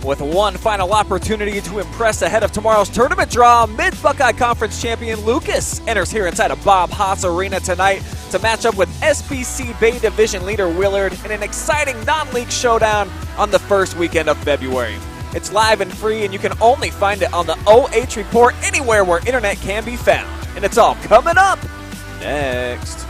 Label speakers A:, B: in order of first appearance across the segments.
A: With one final opportunity to impress ahead of tomorrow's tournament draw, Mid-Buckeye Conference champion Lucas enters here inside of Bob Hass Arena tonight to match up with SBC Bay Division leader Willard in an exciting non-league showdown on the first weekend of February. It's live and free, and you can only find it on the OH Report anywhere where internet can be found. And it's all coming up next.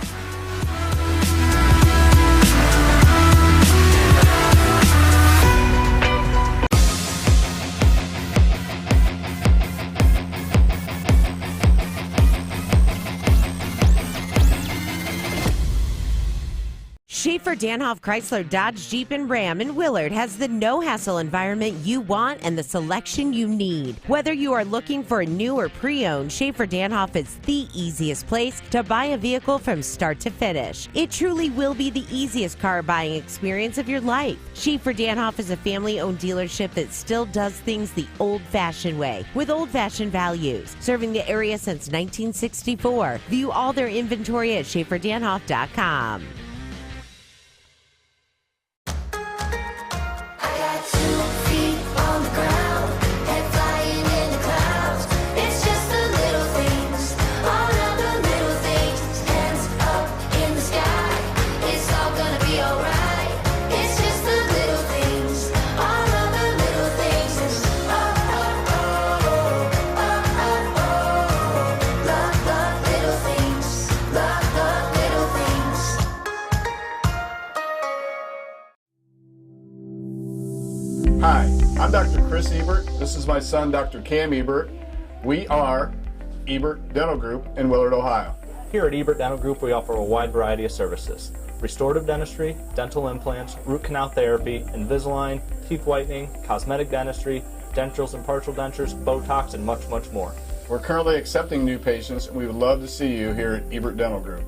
B: Schaffer-Danhoff Chrysler Dodge Jeep and Ram in Willard has the no-hassle environment you want and the selection you need. Whether you are looking for a new or pre-owned, Schaffer-Danhoff is the easiest place to buy a vehicle from start to finish. It truly will be the easiest car buying experience of your life. Schaffer-Danhoff is a family-owned dealership that still does things the old-fashioned way, with old-fashioned values. Serving the area since 1964. View all their inventory at schafferdanhoff.com.
C: Hi, I'm Dr. Chris Ebert. This is my son, Dr. Cam Ebert. We are Ebert Dental Group in Willard, Ohio.
D: Here at Ebert Dental Group, we offer a wide variety of services: restorative dentistry, dental implants, root canal therapy, Invisalign, teeth whitening, cosmetic dentistry, denturals and partial dentures, Botox, and much, much more.
C: We're currently accepting new patients, and we would love to see you here at Ebert Dental Group.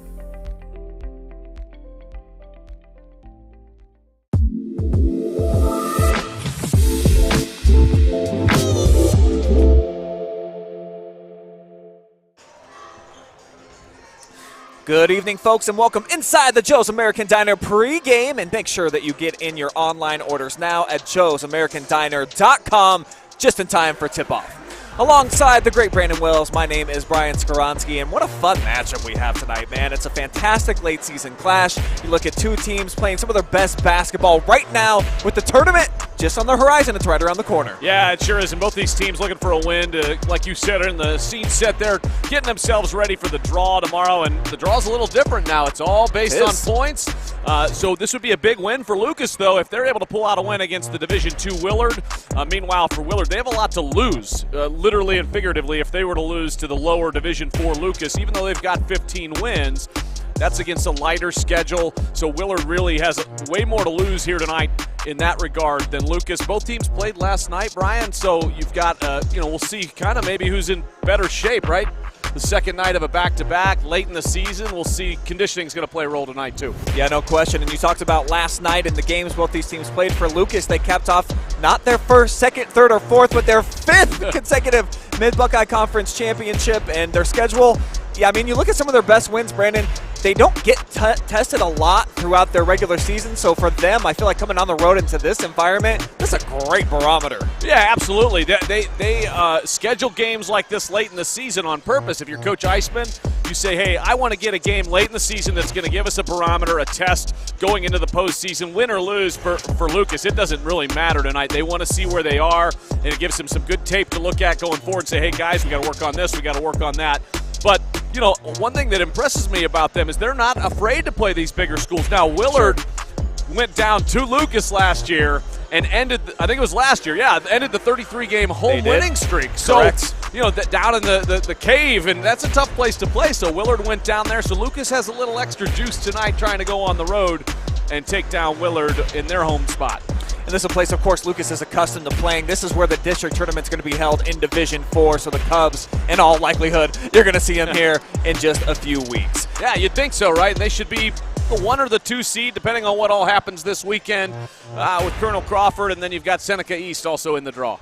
A: Good evening, folks, and welcome inside the Joe's American Diner pregame. And make sure that you get in your online orders now at joesamericandiner.com just in time for tip-off. Alongside the great Brandon Wills, my name is Brian Skowronski, and what a fun matchup we have tonight, man. It's a fantastic late-season clash. You look at two teams playing some of their best basketball right now with the tournament just on the horizon. It's right around the corner.
E: Yeah, it sure is, and both these teams looking for a win to, like you said, are in the scene set there, getting themselves ready for the draw tomorrow, and the draw's a little different now. It's all based on points, so this would be a big win for Lucas, though, if they're able to pull out a win against the Division II Willard. Meanwhile, for Willard, they have a lot to lose, literally and figuratively, if they were to lose to the lower Division IV Lucas, even though they've got 15 wins. That's against a lighter schedule, so Willard really has way more to lose here tonight in that regard than Lucas. Both teams played last night, Brian, so you've got, we'll see kind of maybe who's in better shape, right? The second night of a back-to-back late in the season. We'll see conditioning's going to play a role tonight, too.
A: Yeah, no question. And you talked about last night in the games both these teams played. For Lucas, they capped off not their first, second, third, or fourth, but their fifth consecutive Mid-Buckeye Conference championship. And their schedule, yeah, I mean, you look at some of their best wins, Brandon, they don't get tested a lot throughout their regular season. So for them, I feel like coming on the road into this environment, this is a great barometer.
E: Yeah, absolutely. They schedule games like this late in the season on purpose. If you're Coach Eisman, you say, hey, I want to get a game late in the season that's going to give us a barometer, a test going into the postseason. Win or lose for Lucas, it doesn't really matter tonight. They want to see where they are, and it gives them some good tape to look at going forward and say, hey, guys, we got to work on this, we got to work on that. But, you know, one thing that impresses me about them is they're not afraid to play these bigger schools. Now, Willard went down to Lucas last year and ended, I think it was last year, ended the 33-game home winning streak.
A: Correct.
E: So, down in the cave, and that's a tough place to play. So Willard went down there. So Lucas has a little extra juice tonight trying to go on the road and take down Willard in their home spot.
A: And this is a place, of course, Lucas is accustomed to playing. This is where the district tournament's going to be held in Division 4, so the Cubs, in all likelihood, you're going to see them here in just a few weeks.
E: Yeah, you'd think so, right? And they should be the 1 or the 2 seed, depending on what all happens this weekend with Colonel Crawford, and then you've got Seneca East also in the draw.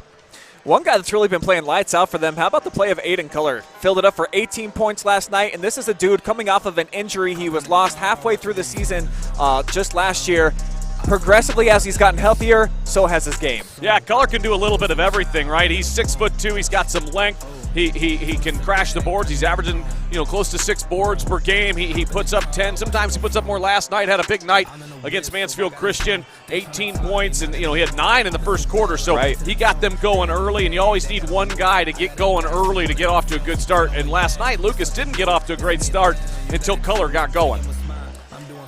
A: One guy that's really been playing lights out for them, how about the play of Aidan Culler? Filled it up for 18 points last night, and this is a dude coming off of an injury. He was lost halfway through the season just last year. Progressively, as he's gotten healthier, so has his game.
E: Yeah, Culler can do a little bit of everything, right? He's 6'2". He's got some length. He can crash the boards. He's averaging close to 6 boards per game. He puts up 10. Sometimes he puts up more. Last night had a big night against Mansfield Christian, 18 points, and he had 9 in the first quarter. So he got them going early, and you always need one guy to get going early to get off to a good start. And last night Lucas didn't get off to a great start until Culler got going.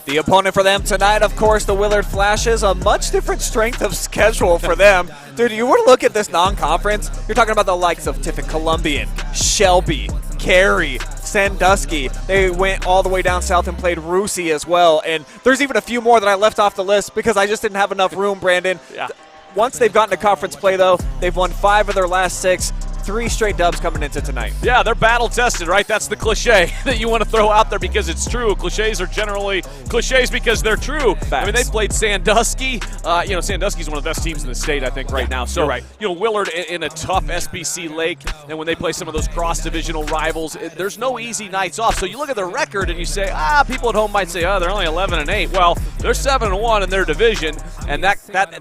A: The opponent for them tonight, of course, the Willard Flashes, a much different strength of schedule for them. Dude, you were to look at this non-conference, you're talking about the likes of Tiffin Columbian, Shelby, Cary, Sandusky. They went all the way down south and played Russie as well. And there's even a few more that I left off the list because I just didn't have enough room, Brandon.
E: Yeah.
A: Once they've gotten to conference play, though, they've won 5 of their last 6. 3 straight dubs coming into tonight.
E: Yeah, they're battle-tested, right? That's the cliche that you want to throw out there because it's true. Cliches are generally cliches because they're true.
A: Facts.
E: I mean, they played Sandusky. Sandusky's one of the best teams in the state, I think, right now. So,
A: you're right.
E: Willard in a tough SBC Lake, and when they play some of those cross-divisional rivals, there's no easy nights off. So you look at their record and you say, people at home might say, they're only 11-8. Well, they're 7-1 in their division, and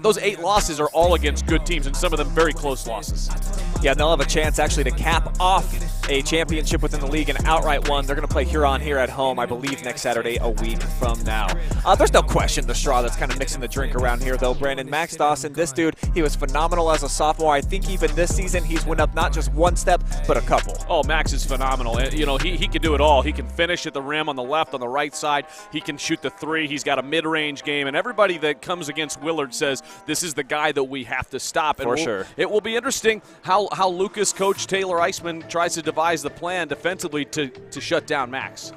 E: those 8 losses are all against good teams, and some of them very close losses.
A: Yeah, they'll have a chance actually to cap off a championship within the league, an outright one. They're going to play Huron here at home, I believe, next Saturday, a week from now. There's no question the straw that's kind of mixing the drink around here, though, Brandon. Max Dawson, this dude, he was phenomenal as a sophomore. I think even this season he's went up not just 1 step, but a couple.
E: Oh, Max is phenomenal. He can do it all. He can finish at the rim on the left, on the right side. He can shoot the 3. He's got a mid-range game, and everybody that comes against Willard says this is the guy that we have to stop. And
A: For sure.
E: It will be interesting how Lucas coach Taylor Eisman tries to devise the plan defensively to shut down Max.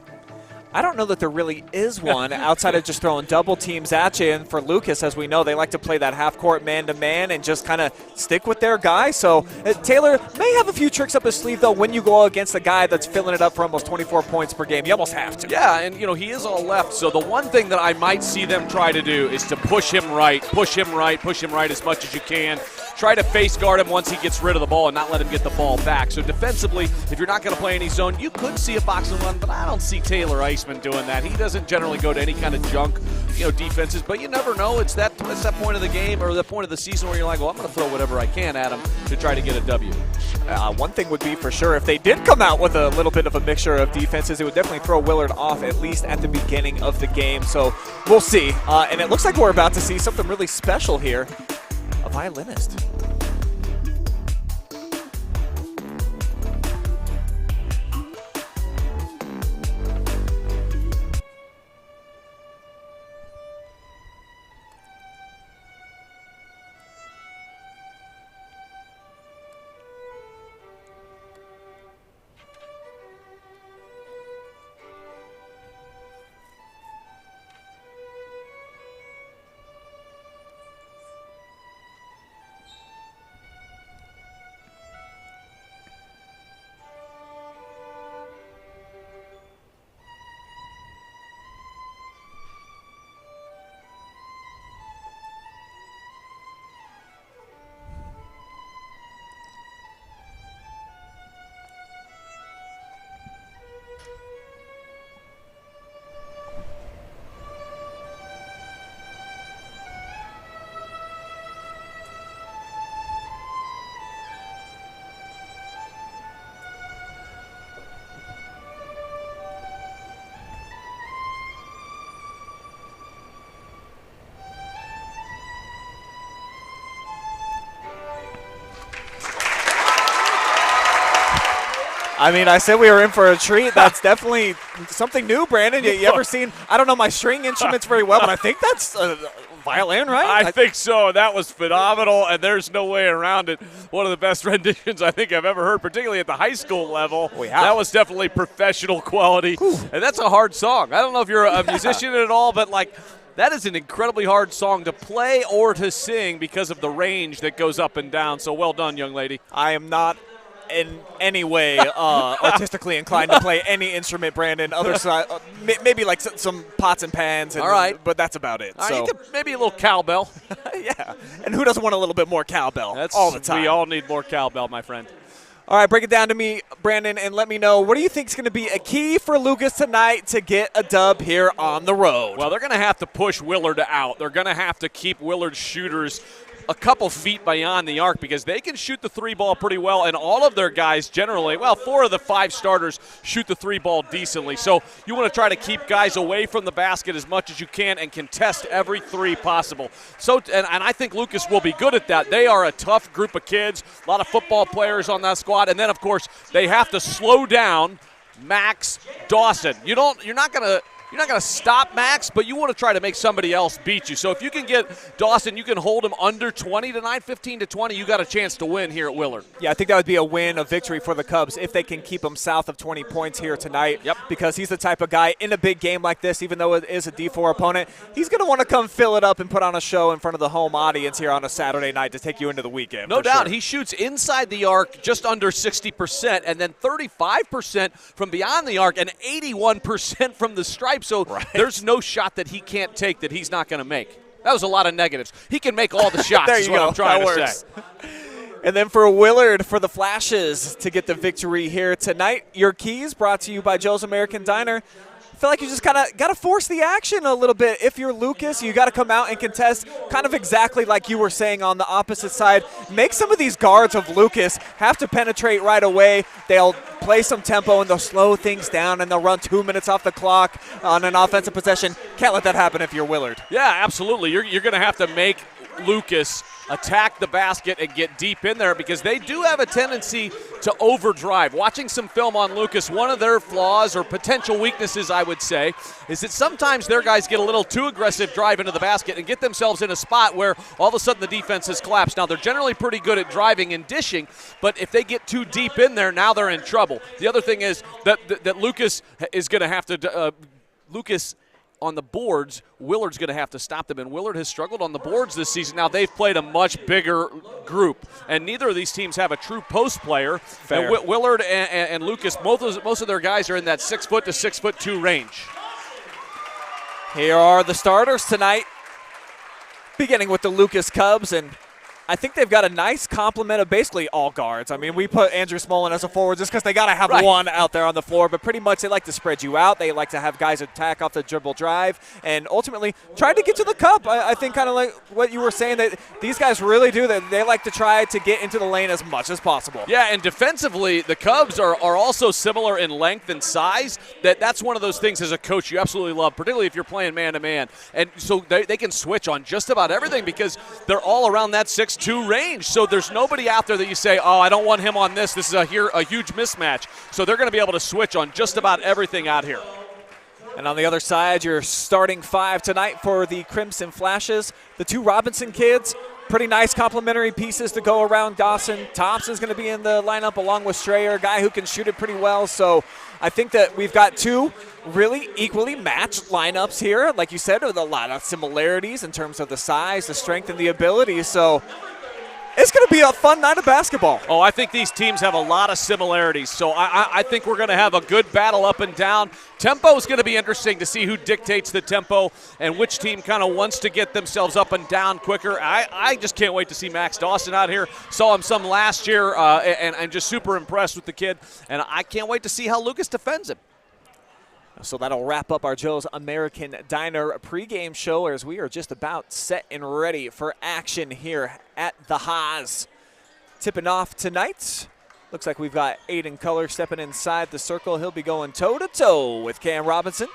A: I don't know that there really is one outside of just throwing double teams at you. And for Lucas, as we know, they like to play that half-court man-to-man and just kind of stick with their guy. So Taylor may have a few tricks up his sleeve, though, when you go against a guy that's filling it up for almost 24 points per game. You almost have to.
E: Yeah, and, he is all left. So the one thing that I might see them try to do is to push him right as much as you can. Try to face guard him once he gets rid of the ball and not let him get the ball back. So defensively, if you're not going to play any zone, you could see a box and run, but I don't see Taylor Eisman doing that. He doesn't generally go to any kind of junk, defenses, but you never know. It's that point of the game or the point of the season where you're like, well, I'm going to throw whatever I can at him to try to get a W.
A: One thing would be for sure, if they did come out with a little bit of a mixture of defenses, it would definitely throw Willard off at least at the beginning of the game. So we'll see. And it looks like we're about to see something really special here. A violinist. I mean, I said we were in for a treat. That's definitely something new, Brandon. You ever seen – I don't know my string instruments very well, but I think that's violin, right?
E: I think so. That was phenomenal, and there's no way around it. One of the best renditions I think I've ever heard, particularly at the high school level.
A: Oh, yeah.
E: That was definitely professional quality, and that's a hard song. I don't know if you're a musician at all, but that is an incredibly hard song to play or to sing because of the range that goes up and down. So well done, young lady.
A: I am not in any way artistically inclined to play any instrument, Brandon. Other side, maybe like some pots and pans.
E: All right.
A: But that's about it.
E: All right,
A: So
E: you could maybe a little cowbell.
A: yeah. And who doesn't want a little bit more cowbell all the time?
E: We all need more cowbell, my friend.
A: All right, break it down to me, Brandon, and let me know, what do you think is going to be a key for Lucas tonight to get a dub here on the road?
E: Well, they're going to have to push Willard out. They're going to have to keep Willard's shooters a couple feet beyond the arc because they can shoot the three ball pretty well, and all of their guys generally, 4 of the 5 starters shoot the three ball decently. So you want to try to keep guys away from the basket as much as you can and contest every three possible. So, and I think Lucas will be good at that. They are a tough group of kids, a lot of football players on that squad, and then, of course, they have to slow down Max Dawson. You're not going to stop Max, but you want to try to make somebody else beat you. So if you can get Dawson, you can hold him under 20 tonight, 15 to 20, you got a chance to win here at Willard.
A: Yeah, I think that would be a win, a victory for the Cubs if they can keep him south of 20 points here tonight.
E: Yep.
A: Because he's the type of guy in a big game like this, even though it is a D4 opponent, he's going to want to come fill it up and put on a show in front of the home audience here on a Saturday night to take you into the weekend.
E: No doubt.
A: Sure.
E: He shoots inside the arc just under 60%, and then 35% from beyond the arc, and 81% from the stripe. So there's no shot that he can't take that he's not going to make. That was a lot of negatives. He can make all the shots
A: there
E: is
A: you
E: what
A: go.
E: I'm trying
A: that
E: to
A: works.
E: say.
A: And then for Willard, for the Flashes to get the victory here tonight, your keys brought to you by Joe's American Diner. I feel like you just kind of got to force the action a little bit. If you're Lucas, you got to come out and contest kind of exactly like you were saying on the opposite side. Make some of these guards of Lucas have to penetrate right away. They'll play some tempo and they'll slow things down and they'll run 2 minutes off the clock on an offensive possession. Can't let that happen if you're Willard.
E: Yeah, absolutely. You're going to have to make Lucas attack the basket and get deep in there because they do have a tendency to overdrive. Watching some film on Lucas, one of their flaws or potential weaknesses, I would say, is that sometimes their guys get a little too aggressive drive into the basket and get themselves in a spot where all of a sudden the defense has collapsed. Now, they're generally pretty good at driving and dishing, but if they get too deep in there, now they're in trouble. The other thing is that Lucas is going to have to Lucas on the boards, Willard's going to have to stop them, and Willard has struggled on the boards this season. Now, they've played a much bigger group, and neither of these teams have a true post player.
A: Fair.
E: And Willard and Lucas, most of their guys are in that 6 foot to 6'2" range.
A: Here are the starters tonight, beginning with the Lucas Cubs, and I think they've got a nice complement of basically all guards. I mean, we put Andrew Smolin as a forward just because they got to have one out there on the floor, but pretty much they like to spread you out. They like to have guys attack off the dribble drive and ultimately try to get to the cup. I think kind of like what you were saying, that these guys really do that. They like to try to get into the lane as much as possible.
E: Yeah, and defensively, the Cubs are also similar in length and size. That's one of those things as a coach you absolutely love, particularly if you're playing man-to-man. And so they can switch on just about everything because they're all around that 6'2" range. So there's nobody out there that you say, oh, I don't want him on this. This is a huge mismatch. So they're going to be able to switch on just about everything out here.
A: And on the other side, your starting 5 tonight for the Crimson Flashes, the 2 Robinson kids. Pretty nice complementary pieces to go around Dawson. Thompson's going to be in the lineup along with Strayer, a guy who can shoot it pretty well. So I think that we've got 2 really equally matched lineups here. Like you said, with a lot of similarities in terms of the size, the strength, and the ability. So it's going to be a fun night of basketball.
E: Oh, I think these teams have a lot of similarities. So I think we're going to have a good battle up and down. Tempo is going to be interesting to see who dictates the tempo and which team kind of wants to get themselves up and down quicker. I just can't wait to see Max Dawson out here. Saw him some last year and I'm just super impressed with the kid. And I can't wait to see how Lucas defends him.
A: So that'll wrap up our Joe's American Diner pregame show as we are just about set and ready for action here at the Haas. Tipping off tonight, looks like we've got Aidan Culler stepping inside the circle. He'll be going toe-to-toe with Cam Robinson.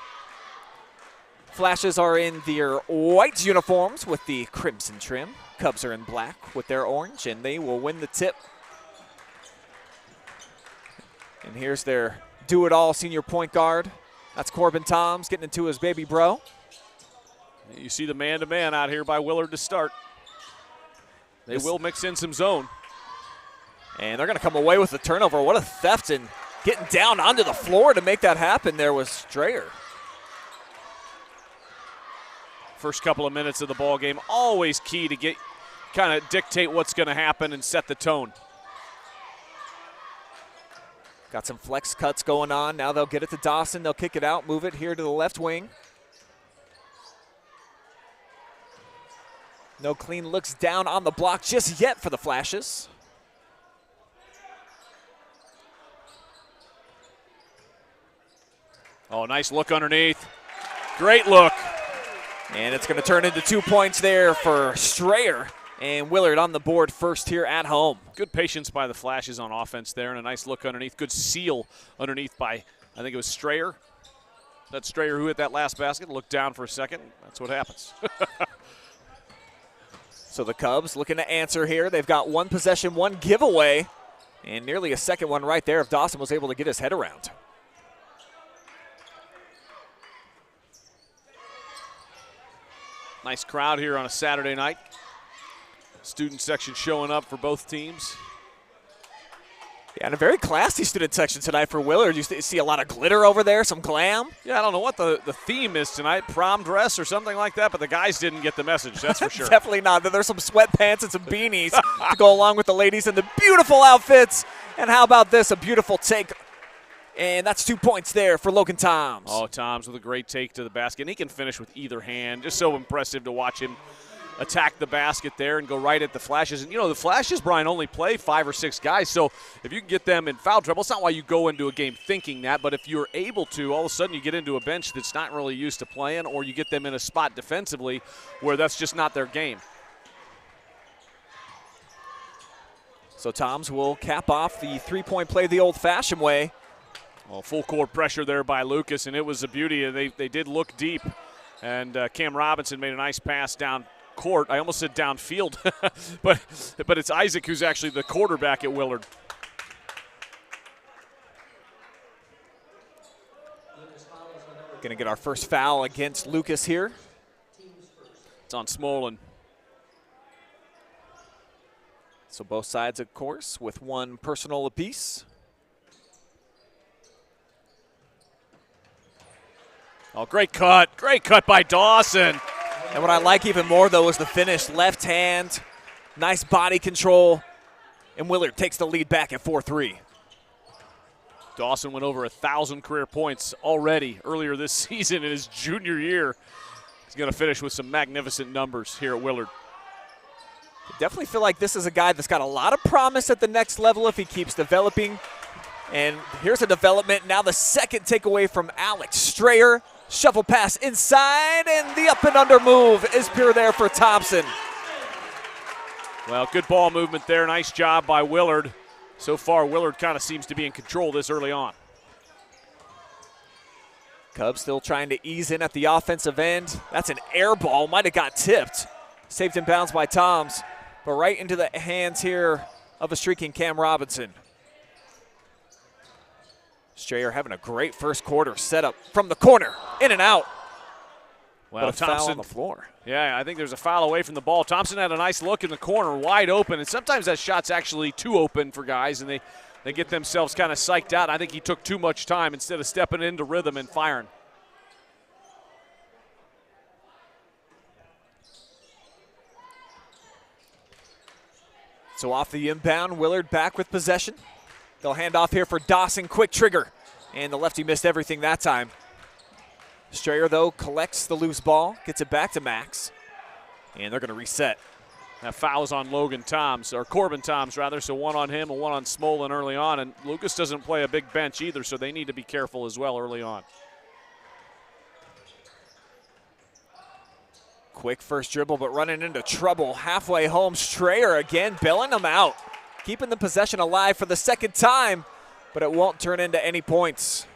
A: Flashes are in their white uniforms with the crimson trim. Cubs are in black with their orange, and they will win the tip. And here's their do-it-all senior point guard. That's Corbin Toms getting into his baby bro.
E: You see the man-to-man out here by Willard to start. They will mix in some zone.
A: And they're going to come away with the turnover. What a theft, and getting down onto the floor to make that happen there was Strayer.
E: First couple of minutes of the ball game, always key to kind of dictate what's going to happen and set the tone.
A: Got some flex cuts going on. Now they'll get it to Dawson. They'll kick it out, move it here to the left wing. No clean looks down on the block just yet for the Flashes.
E: Oh, nice look underneath. Great look.
A: And it's going to turn into 2 points there for Strayer. And Willard on the board first here at home.
E: Good patience by the Flashes on offense there, and a nice look underneath. Good seal underneath by, I think it was Strayer. That's Strayer who hit that last basket. Looked down for a second. That's what happens.
A: So the Cubs looking to answer here. They've got one possession, one giveaway, and nearly a second one right there if Dawson was able to get his head around.
E: Nice crowd here on a Saturday night. Student section showing up for both teams.
A: Yeah, and a very classy student section tonight for Willard. You see a lot of glitter over there, some glam.
E: Yeah, I don't know what the theme is tonight, prom dress or something like that, but the guys didn't get the message, that's for sure.
A: Definitely not. There's some sweatpants and some beanies to go along with the ladies in the beautiful outfits. And how about this, a beautiful take. And that's 2 points there for Logan Toms.
E: Oh, Toms with a great take to the basket. And he can finish with either hand. Just so impressive to watch him attack the basket there and go right at the Flashes. And, you know, the Flashes, Brian, only play 5 or 6 guys. So if you can get them in foul trouble, it's not why you go into a game thinking that. But if you're able to, all of a sudden you get into a bench that's not really used to playing, or you get them in a spot defensively where that's just not their game.
A: So Toms will cap off the three-point play the old-fashioned way.
E: Well, full court pressure there by Lucas, and it was a beauty. They did look deep. And Cam Robinson made a nice pass down court. I almost said downfield, but it's Isaac who's actually the quarterback at Willard.
A: Going to get our first foul against Lucas here.
E: It's on Smolin.
A: So both sides, of course, with one personal apiece.
E: Oh, great cut by Dawson.
A: And what I like even more, though, is the finish. Left hand, nice body control, and Willard takes the lead back at 4-3.
E: Dawson went over 1,000 career points already earlier this season in his junior year. He's going to finish with some magnificent numbers here at Willard.
A: I definitely feel like this is a guy that's got a lot of promise at the next level if he keeps developing. And here's a development. Now the second takeaway from Alex Strayer. Shuffle pass inside, and the up and under move is pure there for Thompson.
E: Well, good ball movement there. Nice job by Willard. So far, Willard kind of seems to be in control this early on.
A: Cubs still trying to ease in at the offensive end. That's an air ball. Might have got tipped. Saved in bounds by Toms, but right into the hands here of a streaking Cam Robinson. Strayer having a great first quarter setup from the corner, in and out.
E: Well,
A: but a
E: Thompson
A: foul on the floor.
E: Yeah, I think there's a foul away from the ball. Thompson had a nice look in the corner, wide open, and sometimes that shot's actually too open for guys, and they get themselves kind of psyched out. I think he took too much time instead of stepping into rhythm and firing.
A: So off the inbound, Willard back with possession. They'll hand off here for Dawson, quick trigger. And the lefty missed everything that time. Strayer, though, collects the loose ball, gets it back to Max. And they're going to reset.
E: That foul is on Logan Toms, or Corbin Toms, rather, so one on him and one on Smolin early on. And Lucas doesn't play a big bench either, so they need to be careful as well early on.
A: Quick first dribble, but running into trouble. Halfway home, Strayer again, bailing them out. Keeping the possession alive for the second time, but it won't turn into any points.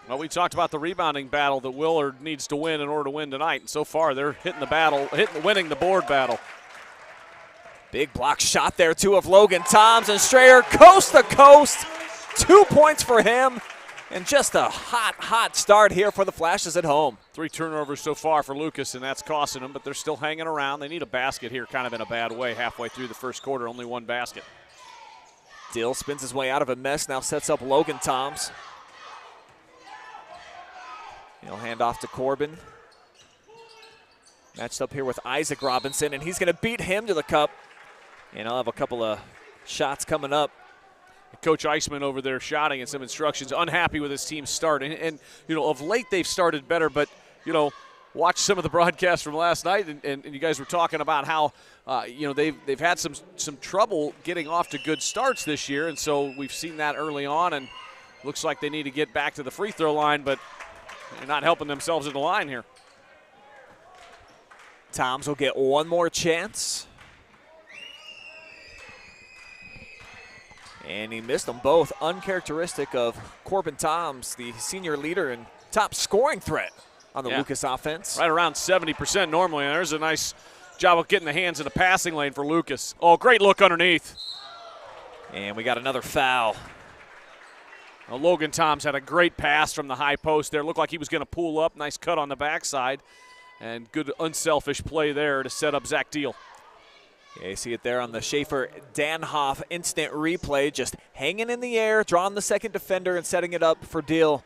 E: Well, we talked about the rebounding battle that Willard needs to win in order to win tonight, and so far they're winning the board battle.
A: Big block shot there, too, of Logan Toms, and Strayer coast to coast. 2 points for him, And just a hot start here for the Flashes at home.
E: 3 turnovers so far for Lucas, and that's costing them, but they're still hanging around. They need a basket here kind of in a bad way halfway through the first quarter, only 1 basket.
A: Dill spins his way out of a mess, now sets up Logan Toms. He'll hand off to Corbin. Matched up here with Isaac Robinson, and he's going to beat him to the cup. And I'll have a couple of shots coming up.
E: Coach Eisman over there shouting and some instructions, unhappy with his team's start. And you know, of late they've started better, but, you know, watch some of the broadcasts from last night, and you guys were talking about how, you know, they've had some trouble getting off to good starts this year, and so we've seen that early on, and looks like they need to get back to the free throw line, but they're not helping themselves at the line here.
A: Toms will get one more chance. And he missed them both. Uncharacteristic of Corbin Toms, the senior leader and top scoring threat on the Lucas offense.
E: Right around 70% normally. And there's a nice job of getting the hands in the passing lane for Lucas. Oh, great look underneath.
A: And we got another foul.
E: Well, Logan Toms had a great pass from the high post there. Looked like he was going to pull up. Nice cut on the backside. And good unselfish play there to set up Zach Deal.
A: Yeah, you see it there on the Schaffer-Danhoff instant replay, just hanging in the air, drawing the second defender and setting it up for Deal.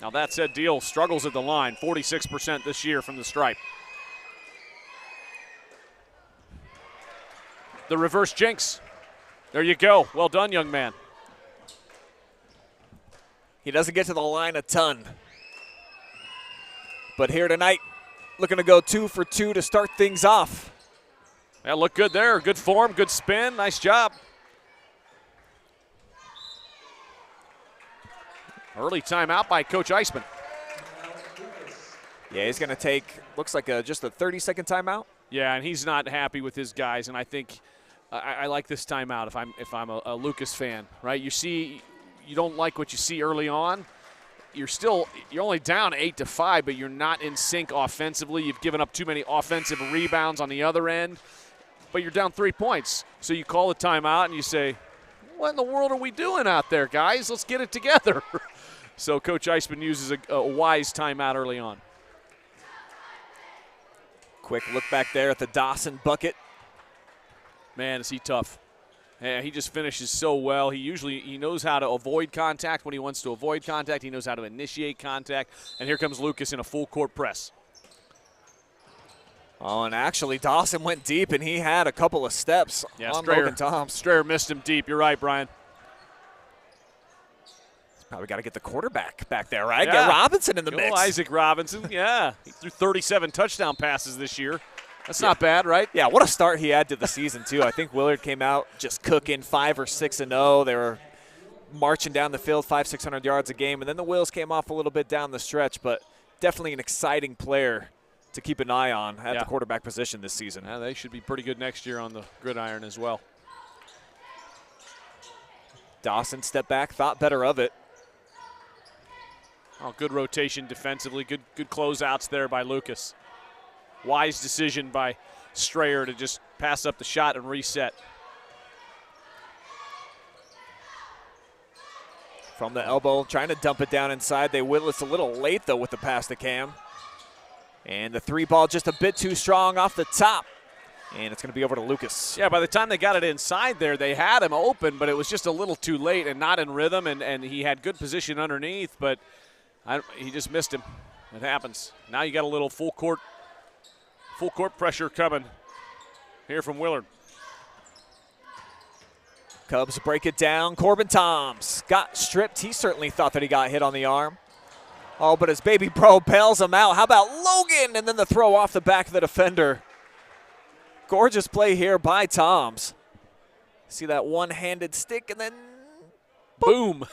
E: Now that said, Deal struggles at the line, 46% this year from the stripe. The reverse jinx. There you go. Well done, young man.
A: He doesn't get to the line a ton. But here tonight, looking to go 2 for 2 to start things off.
E: Yeah, look good there. Good form, good spin. Nice job. Early timeout by Coach Eisman.
A: Yeah, he's going to take, looks like just a 30-second timeout.
E: Yeah, and he's not happy with his guys, and I think I like this timeout if I'm a Lucas fan, right? You don't like what you see early on. You're only down 8-5, but you're not in sync offensively. You've given up too many offensive rebounds on the other end. But you're down 3 points. So you call a timeout and you say, what in the world are we doing out there, guys? Let's get it together. So Coach Eisman uses a wise timeout early on.
A: Quick look back there at the Dawson bucket.
E: Man, is he tough. Yeah, he just finishes so well. He knows how to avoid contact when he wants to avoid contact. He knows how to initiate contact. And here comes Lucas in a full court press.
A: Oh, and actually Dawson went deep, and he had a couple of steps on Logan Toms.
E: Strayer missed him deep. You're right, Brian.
A: Probably got to get the quarterback back there, right?
E: Yeah.
A: Get Robinson in the mix.
E: Isaac Robinson, yeah. He threw 37 touchdown passes this year. That's not bad, right?
A: Yeah, what a start he had to the season, too. I think Willard came out just cooking 5 or 6-0. They were marching down the field 500-600 yards a game, and then the wheels came off a little bit down the stretch, but definitely an exciting player to keep an eye on at the quarterback position this season.
E: Yeah, they should be pretty good next year on the gridiron as well.
A: Dawson stepped back, thought better of it.
E: Oh, good rotation defensively. Good closeouts there by Lucas. Wise decision by Strayer to just pass up the shot and reset.
A: From the elbow, trying to dump it down inside. They will. It's a little late, though, with the pass to Cam. And the 3 ball just a bit too strong off the top. And it's going to be over to Lucas.
E: Yeah, by the time they got it inside there, they had him open, but it was just a little too late and not in rhythm, and he had good position underneath, but he just missed him. It happens. Now you got a little full court pressure coming here from Willard.
A: Cubs break it down. Corbin Toms got stripped. He certainly thought that he got hit on the arm. Oh, but his baby bro bails him out. How about Logan? And then the throw off the back of the defender. Gorgeous play here by Toms. See that one-handed stick and then
E: boom.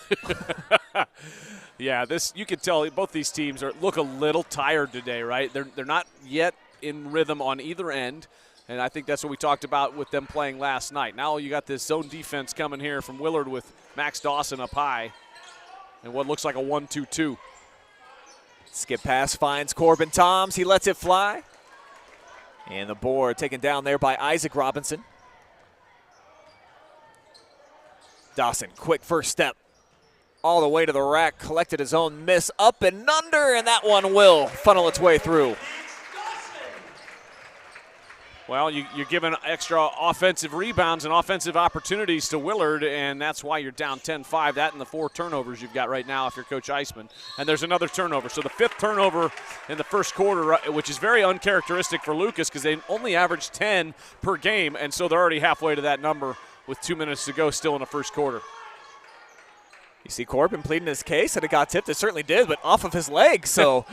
E: Yeah, you can tell both these teams look a little tired today, right? They're not yet in rhythm on either end, and I think that's what we talked about with them playing last night. Now you got this zone defense coming here from Willard with Max Dawson up high and what looks like a 1-2-2.
A: Skip pass finds Corbin Toms. He lets it fly. And the board taken down there by Isaac Robinson. Dawson, quick first step. all the way to the rack, collected his own miss up and under, and that one will funnel its way through.
E: Well, you're giving extra offensive rebounds and offensive opportunities to Willard, and that's why you're down 10-5. That and the 4 turnovers you've got right now if you're Coach Eisman. And there's another turnover. So the 5th turnover in the first quarter, which is very uncharacteristic for Lucas because they only average 10 per game, and so they're already halfway to that number with 2 minutes to go still in the first quarter.
A: You see Corbin pleading his case, and it got tipped. It certainly did, but off of his leg. So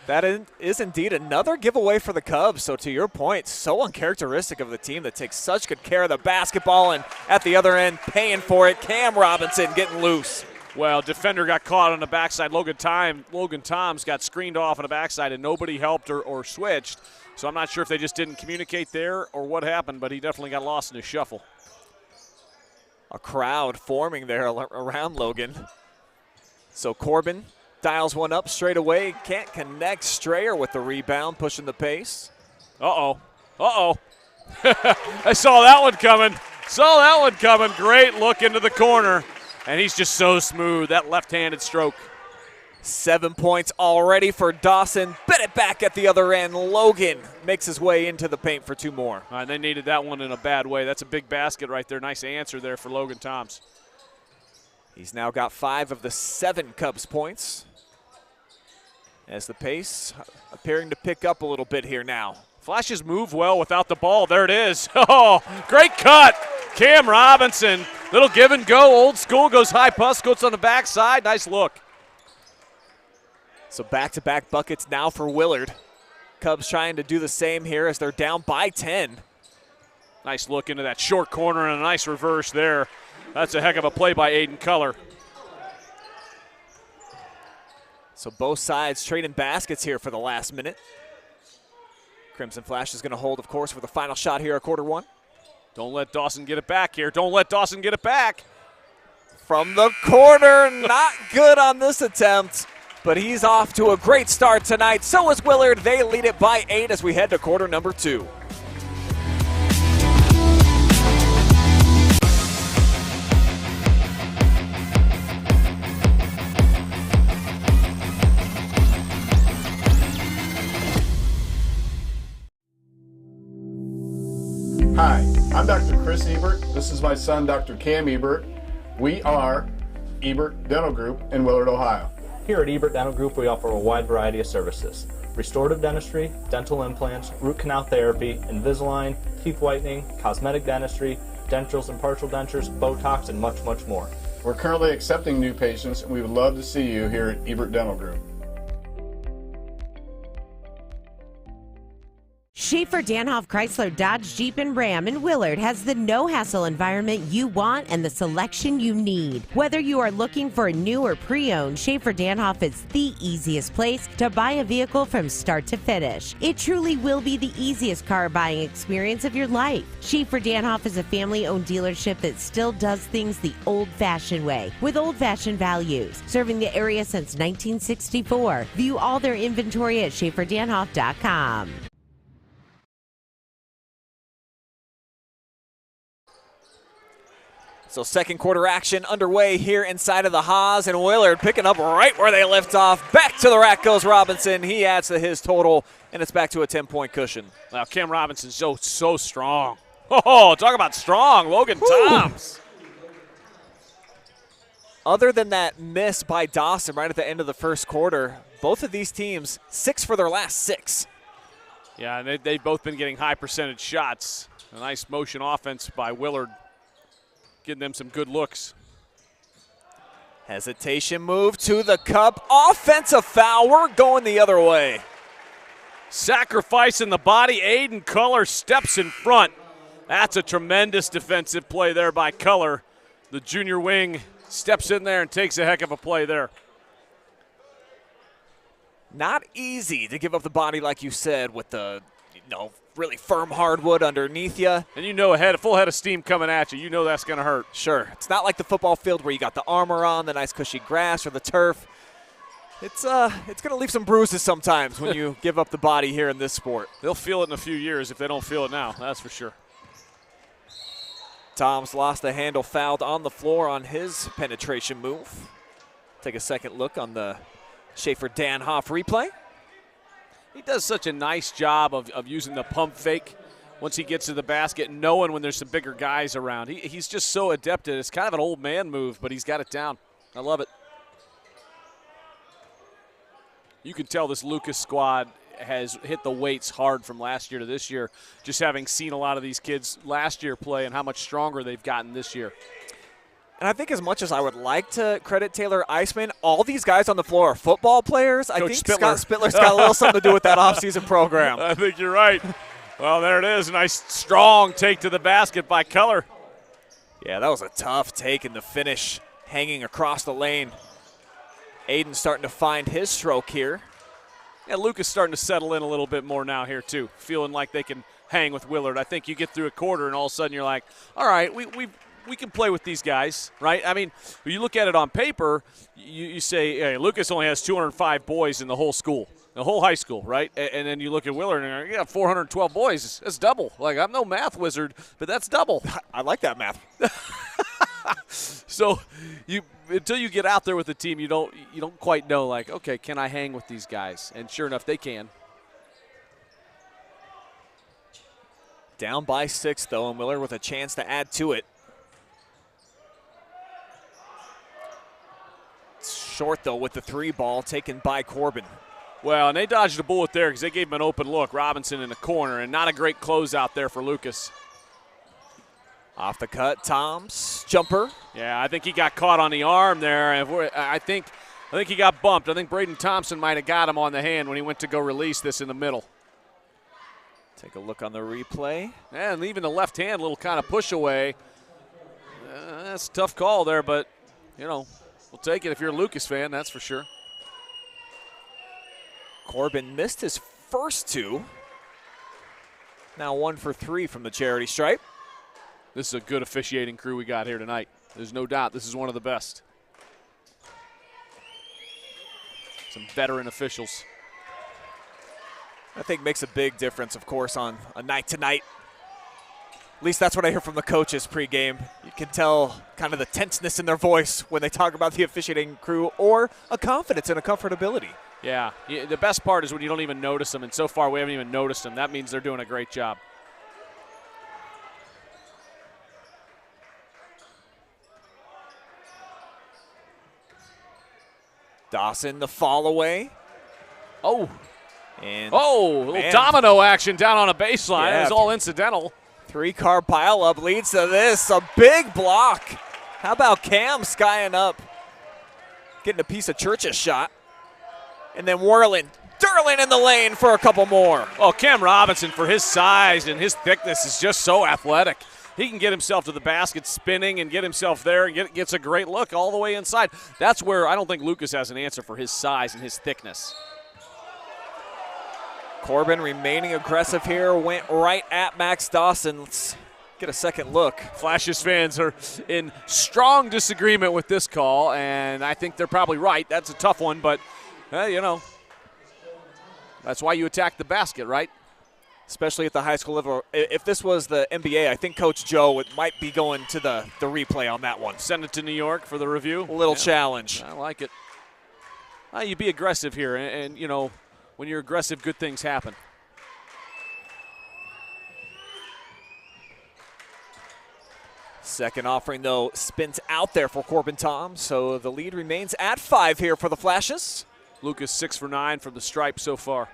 A: that is indeed another giveaway for the Cubs. So to your point, so uncharacteristic of the team that takes such good care of the basketball, and at the other end, paying for it, Cam Robinson getting loose.
E: Well, defender got caught on the backside. Logan Toms got screened off on the backside, and nobody helped or switched. So I'm not sure if they just didn't communicate there or what happened, but he definitely got lost in his shuffle.
A: A crowd forming there around Logan. So Corbin dials one up straight away. Can't connect. Strayer with the rebound, pushing the pace.
E: Uh-oh. I saw that one coming. Great look into the corner. And he's just so smooth, that left-handed stroke.
A: 7 points already for Dawson. Bet it back at the other end. Logan makes his way into the paint for 2 more.
E: All right, they needed that one in a bad way. That's a big basket right there. Nice answer there for Logan Toms.
A: He's now got 5 of the 7 Cubs points. As the pace appearing to pick up a little bit here now.
E: Flashes move well without the ball. There it is. Oh, great cut. Cam Robinson. Little give and go. Old school goes high Puskowitz on the backside. Nice look.
A: So back-to-back buckets now for Willard. Cubs trying to do the same here as they're down by 10.
E: Nice look into that short corner and a nice reverse there. That's a heck of a play by Aidan Culler.
A: So both sides trading baskets here for the last minute. Crimson Flash is going to hold, of course, for the final shot here at quarter 1.
E: Don't let Dawson get it back here. Don't let Dawson get it back.
A: From the corner, not good on this attempt. But he's off to a great start tonight. So is Willard. They lead it by 8 as we head to quarter number 2.
C: Hi, I'm Dr. Chris Ebert. This is my son, Dr. Cam Ebert. We are Ebert Dental Group in Willard, Ohio.
D: Here at Ebert Dental Group, we offer a wide variety of services. Restorative dentistry, dental implants, root canal therapy, Invisalign, teeth whitening, cosmetic dentistry, dentures and partial dentures, Botox, and much, much more.
C: We're currently accepting new patients, and we would love to see you here at Ebert Dental Group.
B: Schaffer-Danhoff Chrysler Dodge Jeep and Ram in Willard has the no-hassle environment you want and the selection you need. Whether you are looking for a new or pre-owned, Schaffer-Danhoff is the easiest place to buy a vehicle from start to finish. It truly will be the easiest car buying experience of your life. Schaffer-Danhoff is a family-owned dealership that still does things the old-fashioned way, with old-fashioned values. Serving the area since 1964. View all their inventory at schafferdanhoff.com.
A: So second quarter action underway here inside of the Haas, and Willard picking up right where they left off. Back to the rack goes Robinson. He adds to his total, and it's back to a 10-point cushion.
E: Now Cam Robinson's so strong. Oh, talk about strong. Logan Toms.
A: Other than that miss by Dawson right at the end of the first quarter, both of these teams 6 for their last 6.
E: Yeah, and they've both been getting high percentage shots. A nice motion offense by Willard, getting them some good looks.
A: Hesitation move to the cup. Offensive foul. We're going the other way.
E: Sacrificing the body. Aidan Culler steps in front. That's a tremendous defensive play there by Culler. The junior wing steps in there and takes a heck of a play there.
A: Not easy to give up the body, like you said, with the really firm hardwood underneath you.
E: And you know a full head of steam coming at you. You know that's going to hurt.
A: Sure. It's not like the football field where you got the armor on, the nice cushy grass, or the turf. It's going to leave some bruises sometimes when you give up the body here in this sport.
E: They'll feel it in a few years if they don't feel it now. That's for sure.
A: Tom's lost the handle, fouled on the floor on his penetration move. Take a second look on the Schaffer-Danhoff replay.
E: He does such a nice job of using the pump fake once he gets to the basket, knowing when there's some bigger guys around. He's just so adept at it. It's kind of an old man move, but he's got it down. I love it. You can tell this Lucas squad has hit the weights hard from last year to this year, just having seen a lot of these kids last year play and how much stronger they've gotten this year.
A: And I think as much as I would like to credit Taylor Eisman, all these guys on the floor are football players. I think Scott Spittler's got a little something to do with that offseason program.
E: I think you're right. Well, there it is. Nice, strong take to the basket by Culler.
A: Yeah, that was a tough take in the finish, hanging across the lane. Aidan starting to find his stroke here.
E: Yeah, Lucas starting to settle in a little bit more now here, too, feeling like they can hang with Willard. I think you get through a quarter, and all of a sudden you're like, all right, we can play with these guys, right? I mean, when you look at it on paper, you say, hey, Lucas only has 205 boys in the whole school, the whole high school, right? And then you look at Willard, and you're like, yeah, 412 boys. That's double. Like, I'm no math wizard, but that's double.
A: I like that math.
E: So until you get out there with the team, you don't quite know, like, okay, can I hang with these guys? And sure enough, they can.
A: Down by 6, though, and Willard with a chance to add to it. Short, though, with the 3 ball taken by Corbin.
E: Well, and they dodged a bullet there because they gave him an open look. Robinson in the corner, and not a great closeout there for Lucas.
A: Off the cut, Tom's jumper.
E: Yeah, I think he got caught on the arm there. I think he got bumped. I think Braden Thompson might have got him on the hand when he went to go release this in the middle.
A: Take a look on the replay.
E: And leaving the left hand, a little kind of push away. That's a tough call there, but, you know, we'll take it if you're a Lucas fan, that's for sure.
A: Corbin missed his first 2. Now 1 for 3 from the charity stripe.
E: This is a good officiating crew we got here tonight. There's no doubt this is one of the best. Some veteran officials.
A: I think makes a big difference, of course, on a night-to-night. At least that's what I hear from the coaches pregame. You can tell kind of the tenseness in their voice when they talk about the officiating crew, or a confidence and a comfortability.
E: Yeah, the best part is when you don't even notice them, and so far we haven't even noticed them. That means they're doing a great job.
A: Dawson, the fall away.
E: Oh.
A: And
E: little domino action down on a baseline.
A: Yeah.
E: It was all incidental.
A: 3-car pileup leads to this. A big block. How about Cam skying up? Getting a piece of Church's shot. And then Durlin in the lane for a couple more.
E: Oh, Cam Robinson, for his size and his thickness, is just so athletic. He can get himself to the basket spinning and get himself there and gets a great look all the way inside. That's where I don't think Lucas has an answer for his size and his thickness.
A: Corbin remaining aggressive here, went right at Max Dawson. Let's get a second look.
E: Flashes fans are in strong disagreement with this call, and I think they're probably right. That's a tough one, but, you know, that's why you attack the basket, right?
A: Especially at the high school level. If this was the NBA, I think Coach Joe might be going to the replay on that one.
E: Send it to New York for the review.
A: A little challenge.
E: I like it. You be aggressive here, and, you know, when you're aggressive, good things happen.
A: Second offering, though, spins out there for Corbin Tom, so the lead remains at 5 here for the Flashes.
E: Lucas 6 for 9 from the stripe so far.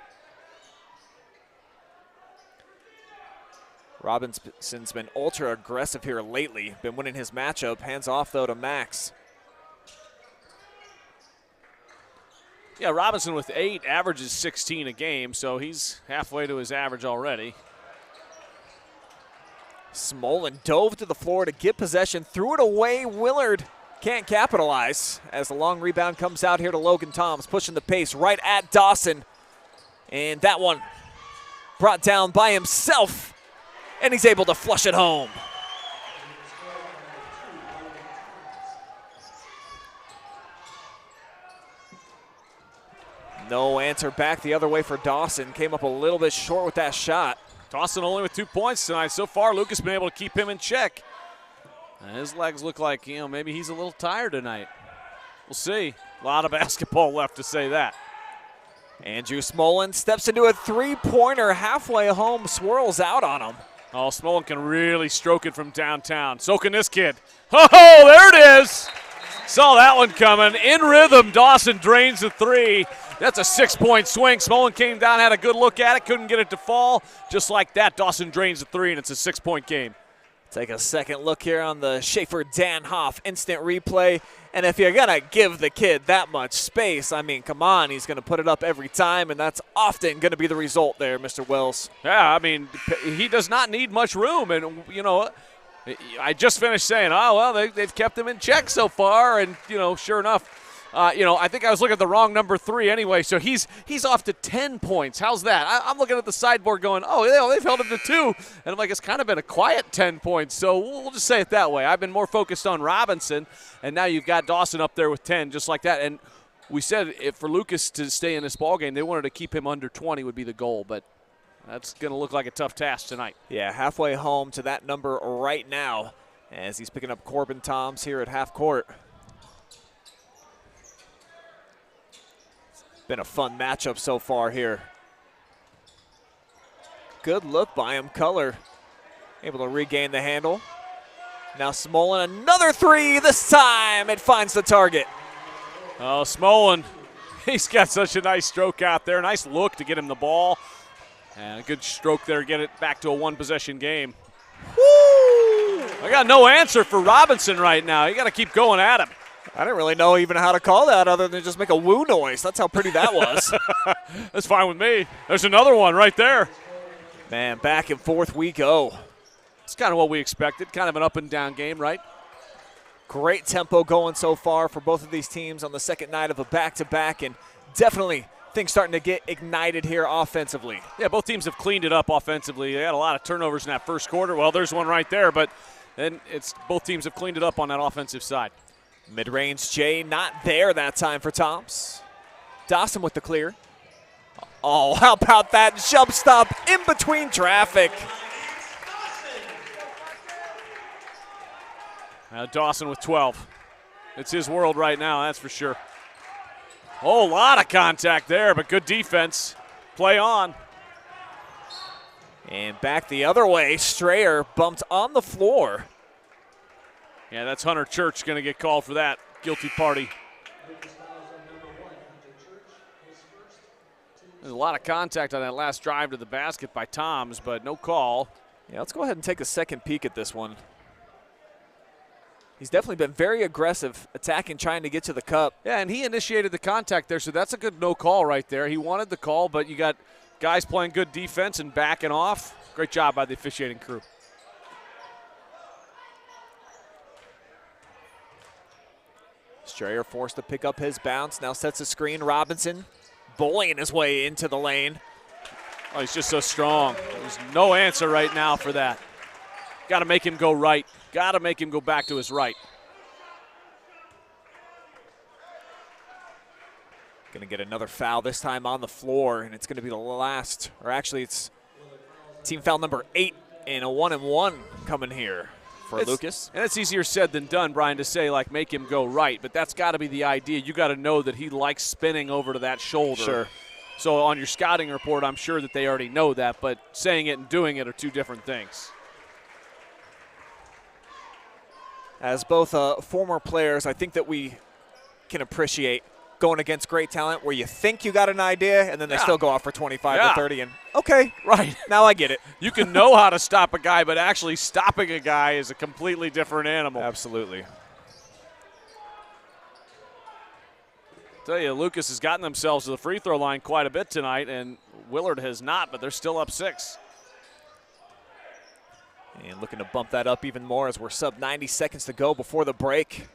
A: Robinson's been ultra aggressive here lately, been winning his matchup. Hands off, though, to Max.
E: Yeah, Robinson with 8 averages 16 a game, so he's halfway to his average already.
A: Smolin dove to the floor to get possession, threw it away. Willard can't capitalize as the long rebound comes out here to Logan Toms, pushing the pace right at Dawson. And that one brought down by himself, and he's able to flush it home. No answer back the other way for Dawson. Came up a little bit short with that shot.
E: Dawson only with 2 points tonight. So far, Lucas been able to keep him in check. And his legs look like, you know, maybe he's a little tired tonight. We'll see. A lot of basketball left to say that.
A: Andrew Smolin steps into a three-pointer halfway home, swirls out on him.
E: Oh, Smolin can really stroke it from downtown. So can this kid. Oh, there it is. Saw that one coming. In rhythm, Dawson drains the three. That's a 6-point swing. Smolin came down, had a good look at it, couldn't get it to fall. Just like that, Dawson drains the three, and it's a 6-point game.
A: Take a second look here on the Schaffer-Danhoff instant replay. And if you're going to give the kid that much space, I mean, come on, he's going to put it up every time, and that's often going to be the result there, Mr. Wells.
E: Yeah, I mean, he does not need much room. And, you know, I just finished saying, oh, well, they've kept him in check so far. And, you know, sure enough, I think I was looking at the wrong number 3 anyway. So he's off to 10 points. How's that? I'm looking at the sideboard going, oh, they've held him to 2. And I'm like, it's kind of been a quiet 10 points. So we'll just say it that way. I've been more focused on Robinson, and now you've got Dawson up there with 10 just like that. And we said if for Lucas to stay in this ballgame, they wanted to keep him under 20 would be the goal. But that's going to look like a tough task tonight.
A: Yeah, halfway home to that number right now as he's picking up Corbin Toms here at half court. Been a fun matchup so far here. Good look by him, Culler. Able to regain the handle. Now Smolin, another 3 this time. It finds the target.
E: Oh, Smolin, he's got such a nice stroke out there. Nice look to get him the ball. And a good stroke there to get it back to a one-possession game.
A: Woo!
E: I got no answer for Robinson right now. You got to keep going at him.
A: I didn't really know even how to call that other than just make a woo noise. That's how pretty that was.
E: That's fine with me. There's another one right there.
A: Man, back and forth we go.
E: It's kind of what we expected. Kind of an up-and-down game, right?
A: Great tempo going so far for both of these teams on the second night of a back-to-back, and definitely things starting to get ignited here offensively.
E: Yeah, both teams have cleaned it up offensively. They had a lot of turnovers in that first quarter. Well, there's one right there, but then both teams have cleaned it up on that offensive side.
A: Mid-range Jay not there that time for Toms. Dawson with the clear. Oh, how about that jump stop in between traffic.
E: Dawson with 12. It's his world right now, that's for sure. Oh, a lot of contact there, but good defense. Play on.
A: And back the other way, Strayer bumped on the floor.
E: Yeah, that's Hunter Church going to get called for that guilty party. There's a lot of contact on that last drive to the basket by Toms, but no call.
A: Yeah, let's go ahead and take a second peek at this one. He's definitely been very aggressive, attacking, trying to get to the cup.
E: Yeah, and he initiated the contact there, so that's a good no call right there. He wanted the call, but you got guys playing good defense and backing off. Great job by the officiating crew.
A: Strayer forced to pick up his bounce, now sets a screen. Robinson bullying his way into the lane.
E: Oh, he's just so strong. There's no answer right now for that. Got to make him go right. Got to make him go back to his right.
A: Going to get another foul, this time on the floor, and it's going to be the last, or actually it's team foul number 8 and a 1-and-1 coming here for Lucas.
E: And it's easier said than done, Brian, to say, like, make him go right, but that's got to be the idea. You got to know that he likes spinning over to that shoulder.
A: Sure.
E: So on your scouting report, I'm sure that they already know that, but saying it and doing it are two different things.
A: As both former players, I think that we can appreciate going against great talent where you think you got an idea and then they still go off for 25 or 30 and, okay,
E: right,
A: now I get it.
E: You can know how to stop a guy, but actually stopping a guy is a completely different animal.
A: Absolutely.
E: Tell you, Lucas has gotten themselves to the free throw line quite a bit tonight, and Willard has not, but they're still up 6.
A: And looking to bump that up even more as we're sub 90 seconds to go before the break.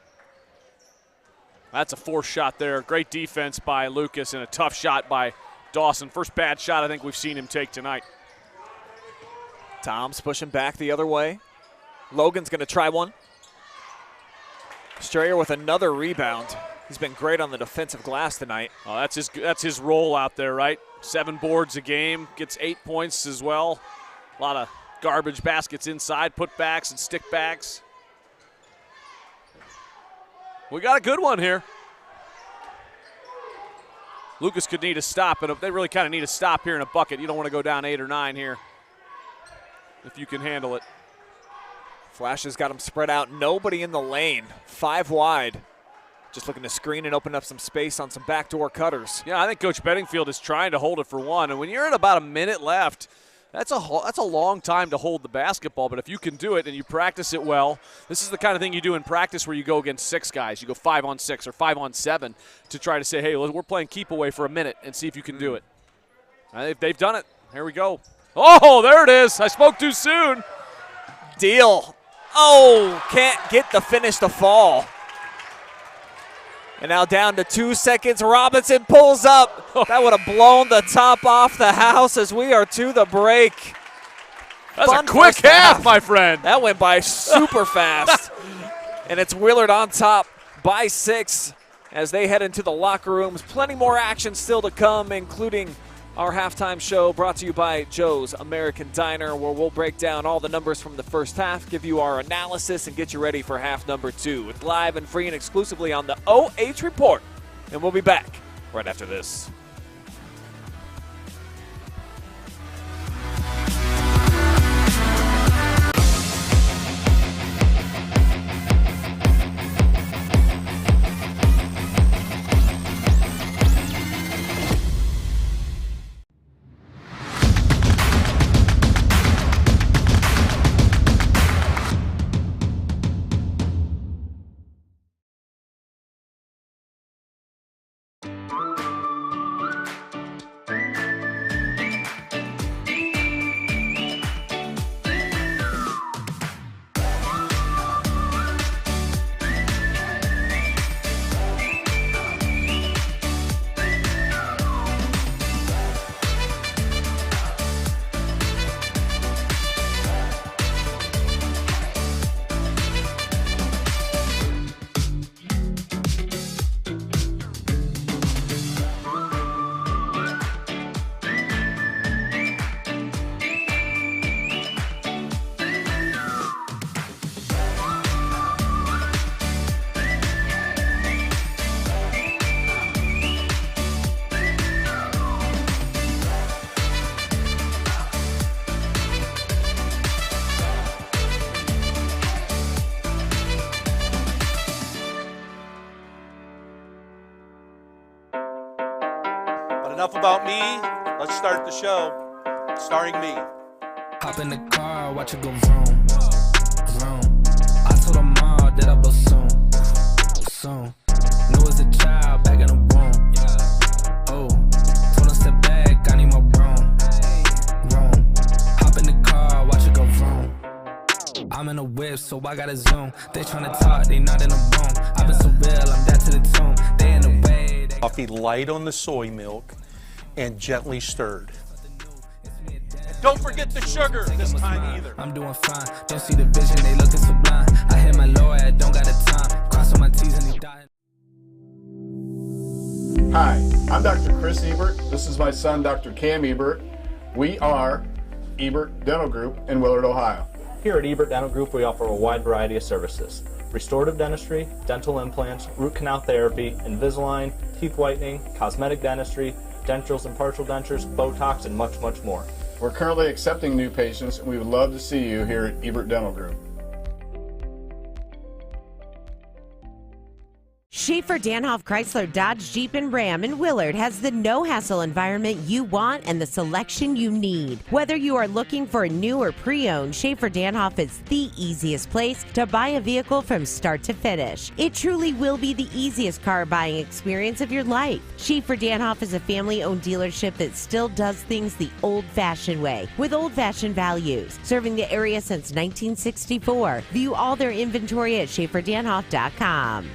E: That's a forced shot there. Great defense by Lucas and a tough shot by Dawson. First bad shot I think we've seen him take tonight.
A: Tom's pushing back the other way. Logan's going to try one. Strayer with another rebound. He's been great on the defensive glass tonight.
E: Oh, that's his role out there, right? 7 boards a game, gets 8 points as well. A lot of garbage baskets inside, putbacks and stickbacks. We got a good one here. Lucas could need a stop, but they really kind of need a stop here in a bucket. You don't want to go down 8 or 9 here if you can handle it.
A: Flash has got them spread out. Nobody in the lane. 5 wide. Just looking to screen and open up some space on some backdoor cutters.
E: Yeah, I think Coach Bedingfield is trying to hold it for 1. And when you're at about a minute left, that's a long time to hold the basketball. But if you can do it and you practice it well, this is the kind of thing you do in practice where you go against 6 guys. You go 5-on-6 or 5-on-7 to try to say, hey, we're playing keep away for a minute and see if you can do it. They've done it. Here we go. Oh, there it is. I spoke too soon.
A: Deal. Oh, can't get the finish to fall. And now down to 2 seconds. Robinson pulls up. That would have blown the top off the house as we are to the break.
E: That's a quick half, my friend.
A: That went by super fast. And it's Willard on top by 6 as they head into the locker rooms. Plenty more action still to come, including our halftime show brought to you by Joe's American Diner, where we'll break down all the numbers from the first half, give you our analysis, and get you ready for half number 2. It's live and free and exclusively on the OH Report. And we'll be back right after this.
F: Enough about me. Let's start the show. Starring me.
G: Hop in the car, watch it go vroom, vroom. I told her mom that I blow soon, soon. Knew as a child back in the womb. Oh, told her step back, I need more room, room. Hop in the car, watch it go vroom. I'm in a whip, so I gotta zoom. They tryna talk, they not in a room. I've been so real, I'm dead to the tomb. They in the way.
F: Coffee light on the soy milk and gently stirred. Don't forget the sugar this time either.
G: I'm doing fine. Don't see the vision, they looking sublime. I hit my lawyer, don't got the time. Crossing my T's and he dying.
C: Hi, I'm Dr. Chris Ebert. This is my son, Dr. Cam Ebert. We are Ebert Dental Group in Willard, Ohio.
D: Here at Ebert Dental Group, we offer a wide variety of services. Restorative dentistry, dental implants, root canal therapy, Invisalign, teeth whitening, cosmetic dentistry, denturals and partial dentures, Botox, and much, much more.
C: We're currently accepting new patients, and we would love to see you here at Ebert Dental Group.
B: Schaffer-Danhoff Chrysler Dodge Jeep and Ram in Willard has the no-hassle environment you want and the selection you need. Whether you are looking for a new or pre-owned, Schaffer-Danhoff is the easiest place to buy a vehicle from start to finish. It truly will be the easiest car buying experience of your life. Schaffer-Danhoff is a family-owned dealership that still does things the old-fashioned way, with old-fashioned values, serving the area since 1964. View all their inventory at SchaefferDanhoff.com.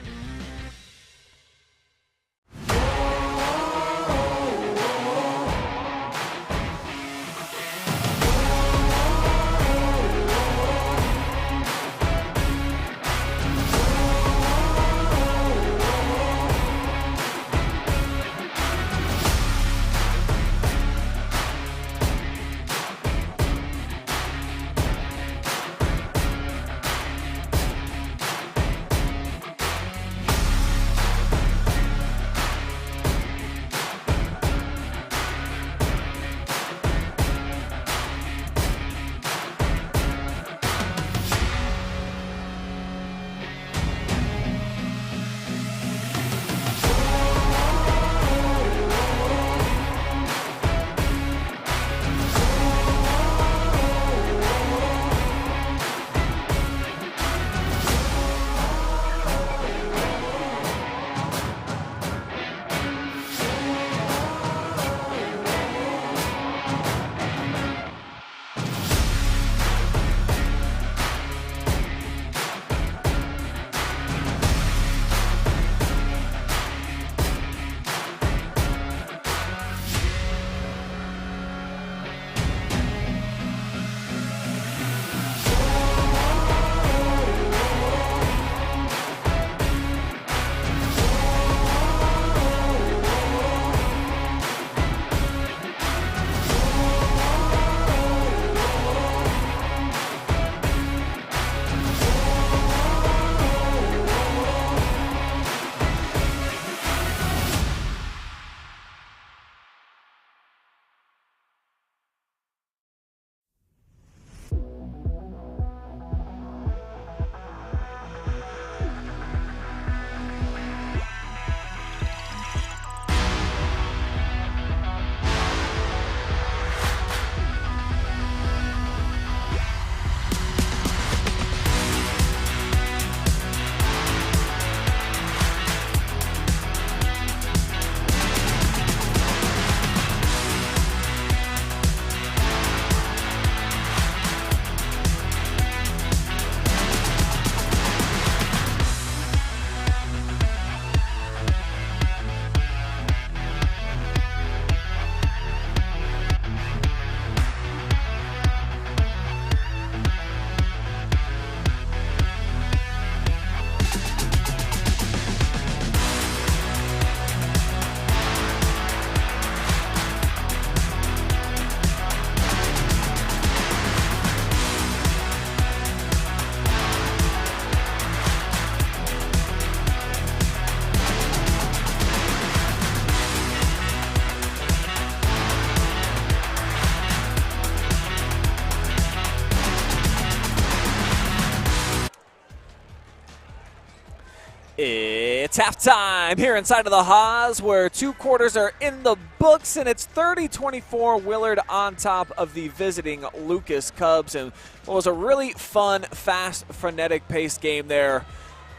A: It's halftime here inside of the Haas, where 2 quarters are in the books, and it's 30-24 Willard on top of the visiting Lucas Cubs. And it was a really fun, fast, frenetic paced game there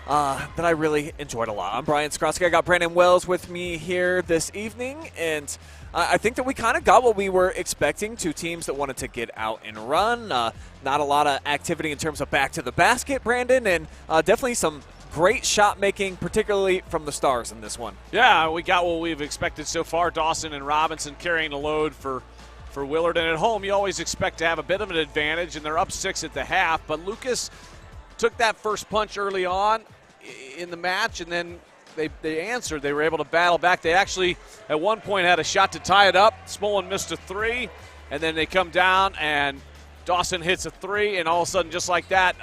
A: that I really enjoyed a lot. I'm Brian Skowronski. I got Brandon Wells with me here this evening, and I think that we kind of got what we were expecting. 2 teams that wanted to get out and run. Not a lot of activity in terms of back to the basket, Brandon, and definitely some great shot making, particularly from the stars in this one.
E: Yeah, we got what we've expected so far. Dawson and Robinson carrying the load for Willard. And at home, you always expect to have a bit of an advantage, and they're up 6 at the half. But Lucas took that first punch early on in the match, and then they answered. They were able to battle back. They actually, at one point, had a shot to tie it up. Smolin missed a 3, and then they come down, and Dawson hits a 3, and all of a sudden, just like that,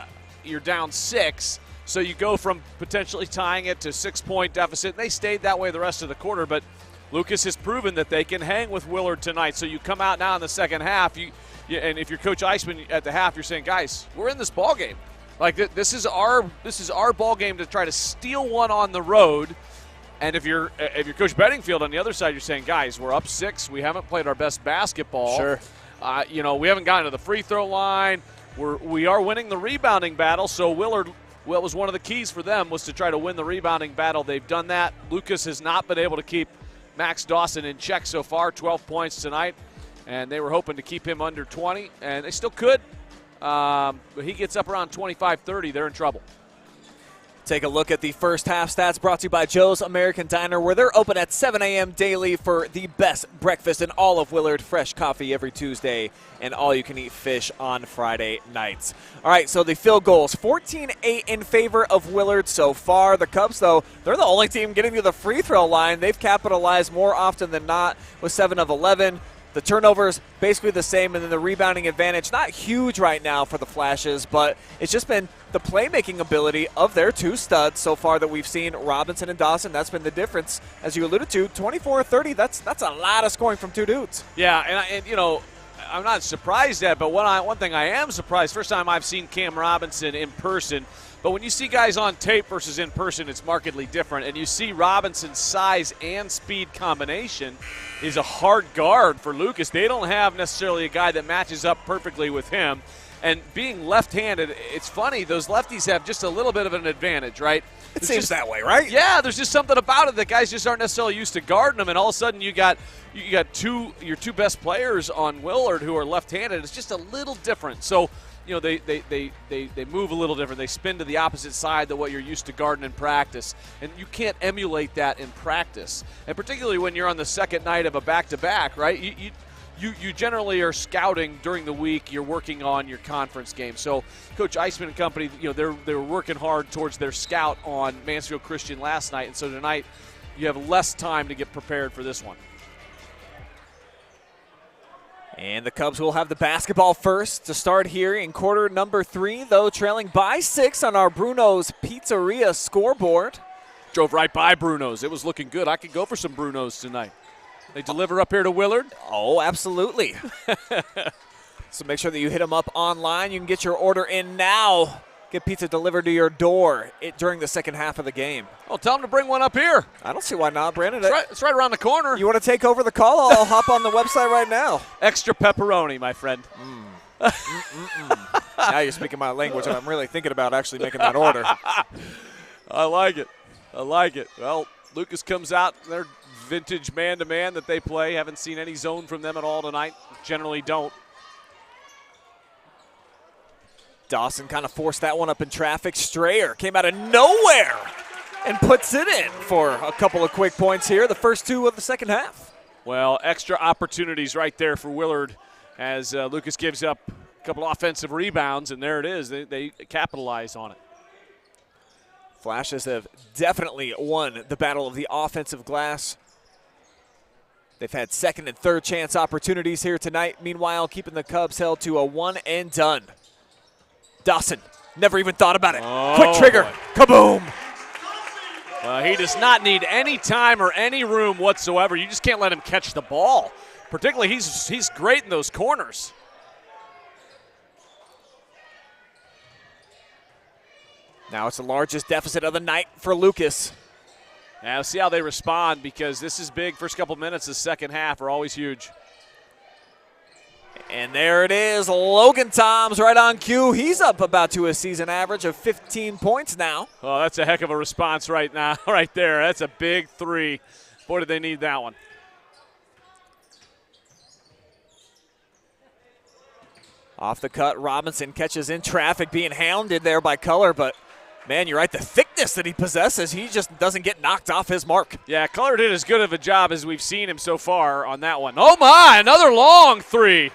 E: you're down 6. So you go from potentially tying it to 6-point deficit. They stayed that way the rest of the quarter, but Lucas has proven that they can hang with Willard tonight. So you come out now in the second half, and if you're Coach Eisman at the half, you're saying, guys, we're in this ball game. Like this is our ball game to try to steal one on the road. And if you're Coach Bedingfield on the other side, you're saying, guys, we're up 6. We haven't played our best basketball.
A: Sure.
E: We haven't gotten to the free throw line. We are winning the rebounding battle. So Willard. Well, it was one of the keys for them was to try to win the rebounding battle. They've done that. Lucas has not been able to keep Max Dawson in check so far, 12 points tonight, and they were hoping to keep him under 20, and they still could. But he gets up around 25-30, they're in trouble.
A: Take a look at the first half stats brought to you by Joe's American Diner, where they're open at 7 a.m. daily for the best breakfast in all of Willard. Fresh coffee every Tuesday and all-you-can-eat fish on Friday nights. All right, so the field goals, 14-8 in favor of Willard so far. The Cubs, though, they're the only team getting to the free throw line. They've capitalized more often than not with 7 of 11. The turnovers basically the same, and then the rebounding advantage, not huge right now for the Flashes, but it's just been the playmaking ability of their 2 studs so far that we've seen, Robinson and Dawson. That's been the difference. As you alluded to, 24-30, that's a lot of scoring from 2 dudes.
E: Yeah, and I'm not surprised at it, but one thing I am surprised, first time I've seen Cam Robinson in person, but when you see guys on tape versus in person, it's markedly different. And you see Robinson's size and speed combination is a hard guard for Lucas. They don't have necessarily a guy that matches up perfectly with him. And being left-handed, it's funny, those lefties have just a little bit of an advantage, right?
A: It seems that way, right?
E: Yeah, there's just something about it that guys just aren't necessarily used to guarding them, and all of a sudden you got your 2 best players on Willard who are left-handed. It's just a little different. So, they move a little different. They spin to the opposite side than what you're used to guarding in practice, and you can't emulate that in practice. And particularly when you're on the second night of a back-to-back, right? You generally are scouting during the week. You're working on your conference game. So Coach Eisman and company, they were working hard towards their scout on Mansfield Christian last night, and so tonight you have less time to get prepared for this one.
A: And the Cubs will have the basketball first to start here in quarter number 3, though trailing by 6 on our Bruno's Pizzeria scoreboard.
E: Drove right by Bruno's. It was looking good. I could go for some Bruno's tonight. They deliver up here to Willard?
A: Oh, absolutely. So make sure that you hit them up online. You can get your order in now. Get pizza delivered to your door during the second half of the game.
E: Oh, tell them to bring one up here.
A: I don't see why not, Brandon.
E: It's right around the corner.
A: You want to take over the call? I'll hop on the website right now.
E: Extra pepperoni, my friend.
A: Now you're speaking my language, and I'm really thinking about actually making that order.
E: I like it. Well, Lucas comes out. They're vintage man-to-man that they play. Haven't seen any zone from them at all tonight. Generally don't.
A: Dawson kind of forced that one up in traffic. Strayer came out of nowhere and puts it in for a couple of quick points here, the first 2 of the second half.
E: Well, extra opportunities right there for Willard as Lucas gives up a couple offensive rebounds, and there it is. They capitalize on it.
A: Flashes have definitely won the battle of the offensive glass. They've had second and third chance opportunities here tonight. Meanwhile, keeping the Cubs held to a one and done. Dawson never even thought about it. Quick trigger. Boy. Kaboom.
E: He does not need any time or any room whatsoever. You just can't let him catch the ball. Particularly, he's great in those corners.
A: Now it's the largest deficit of the night for Lucas.
E: Now see how they respond, because this is big. First couple minutes of the second half are always huge.
A: And there it is, Logan Toms right on cue. He's up about to a season average of 15 points now.
E: Oh, that's a heck of a response right now, right there. That's a big three. Boy, did they need that one.
A: Off the cut, Robinson catches in traffic, being hounded there by Culler, but man, you're right, the thickness that he possesses, he just doesn't get knocked off his mark.
E: Yeah, Culler did as good of a job as we've seen him so far on that one. Oh my, another long three.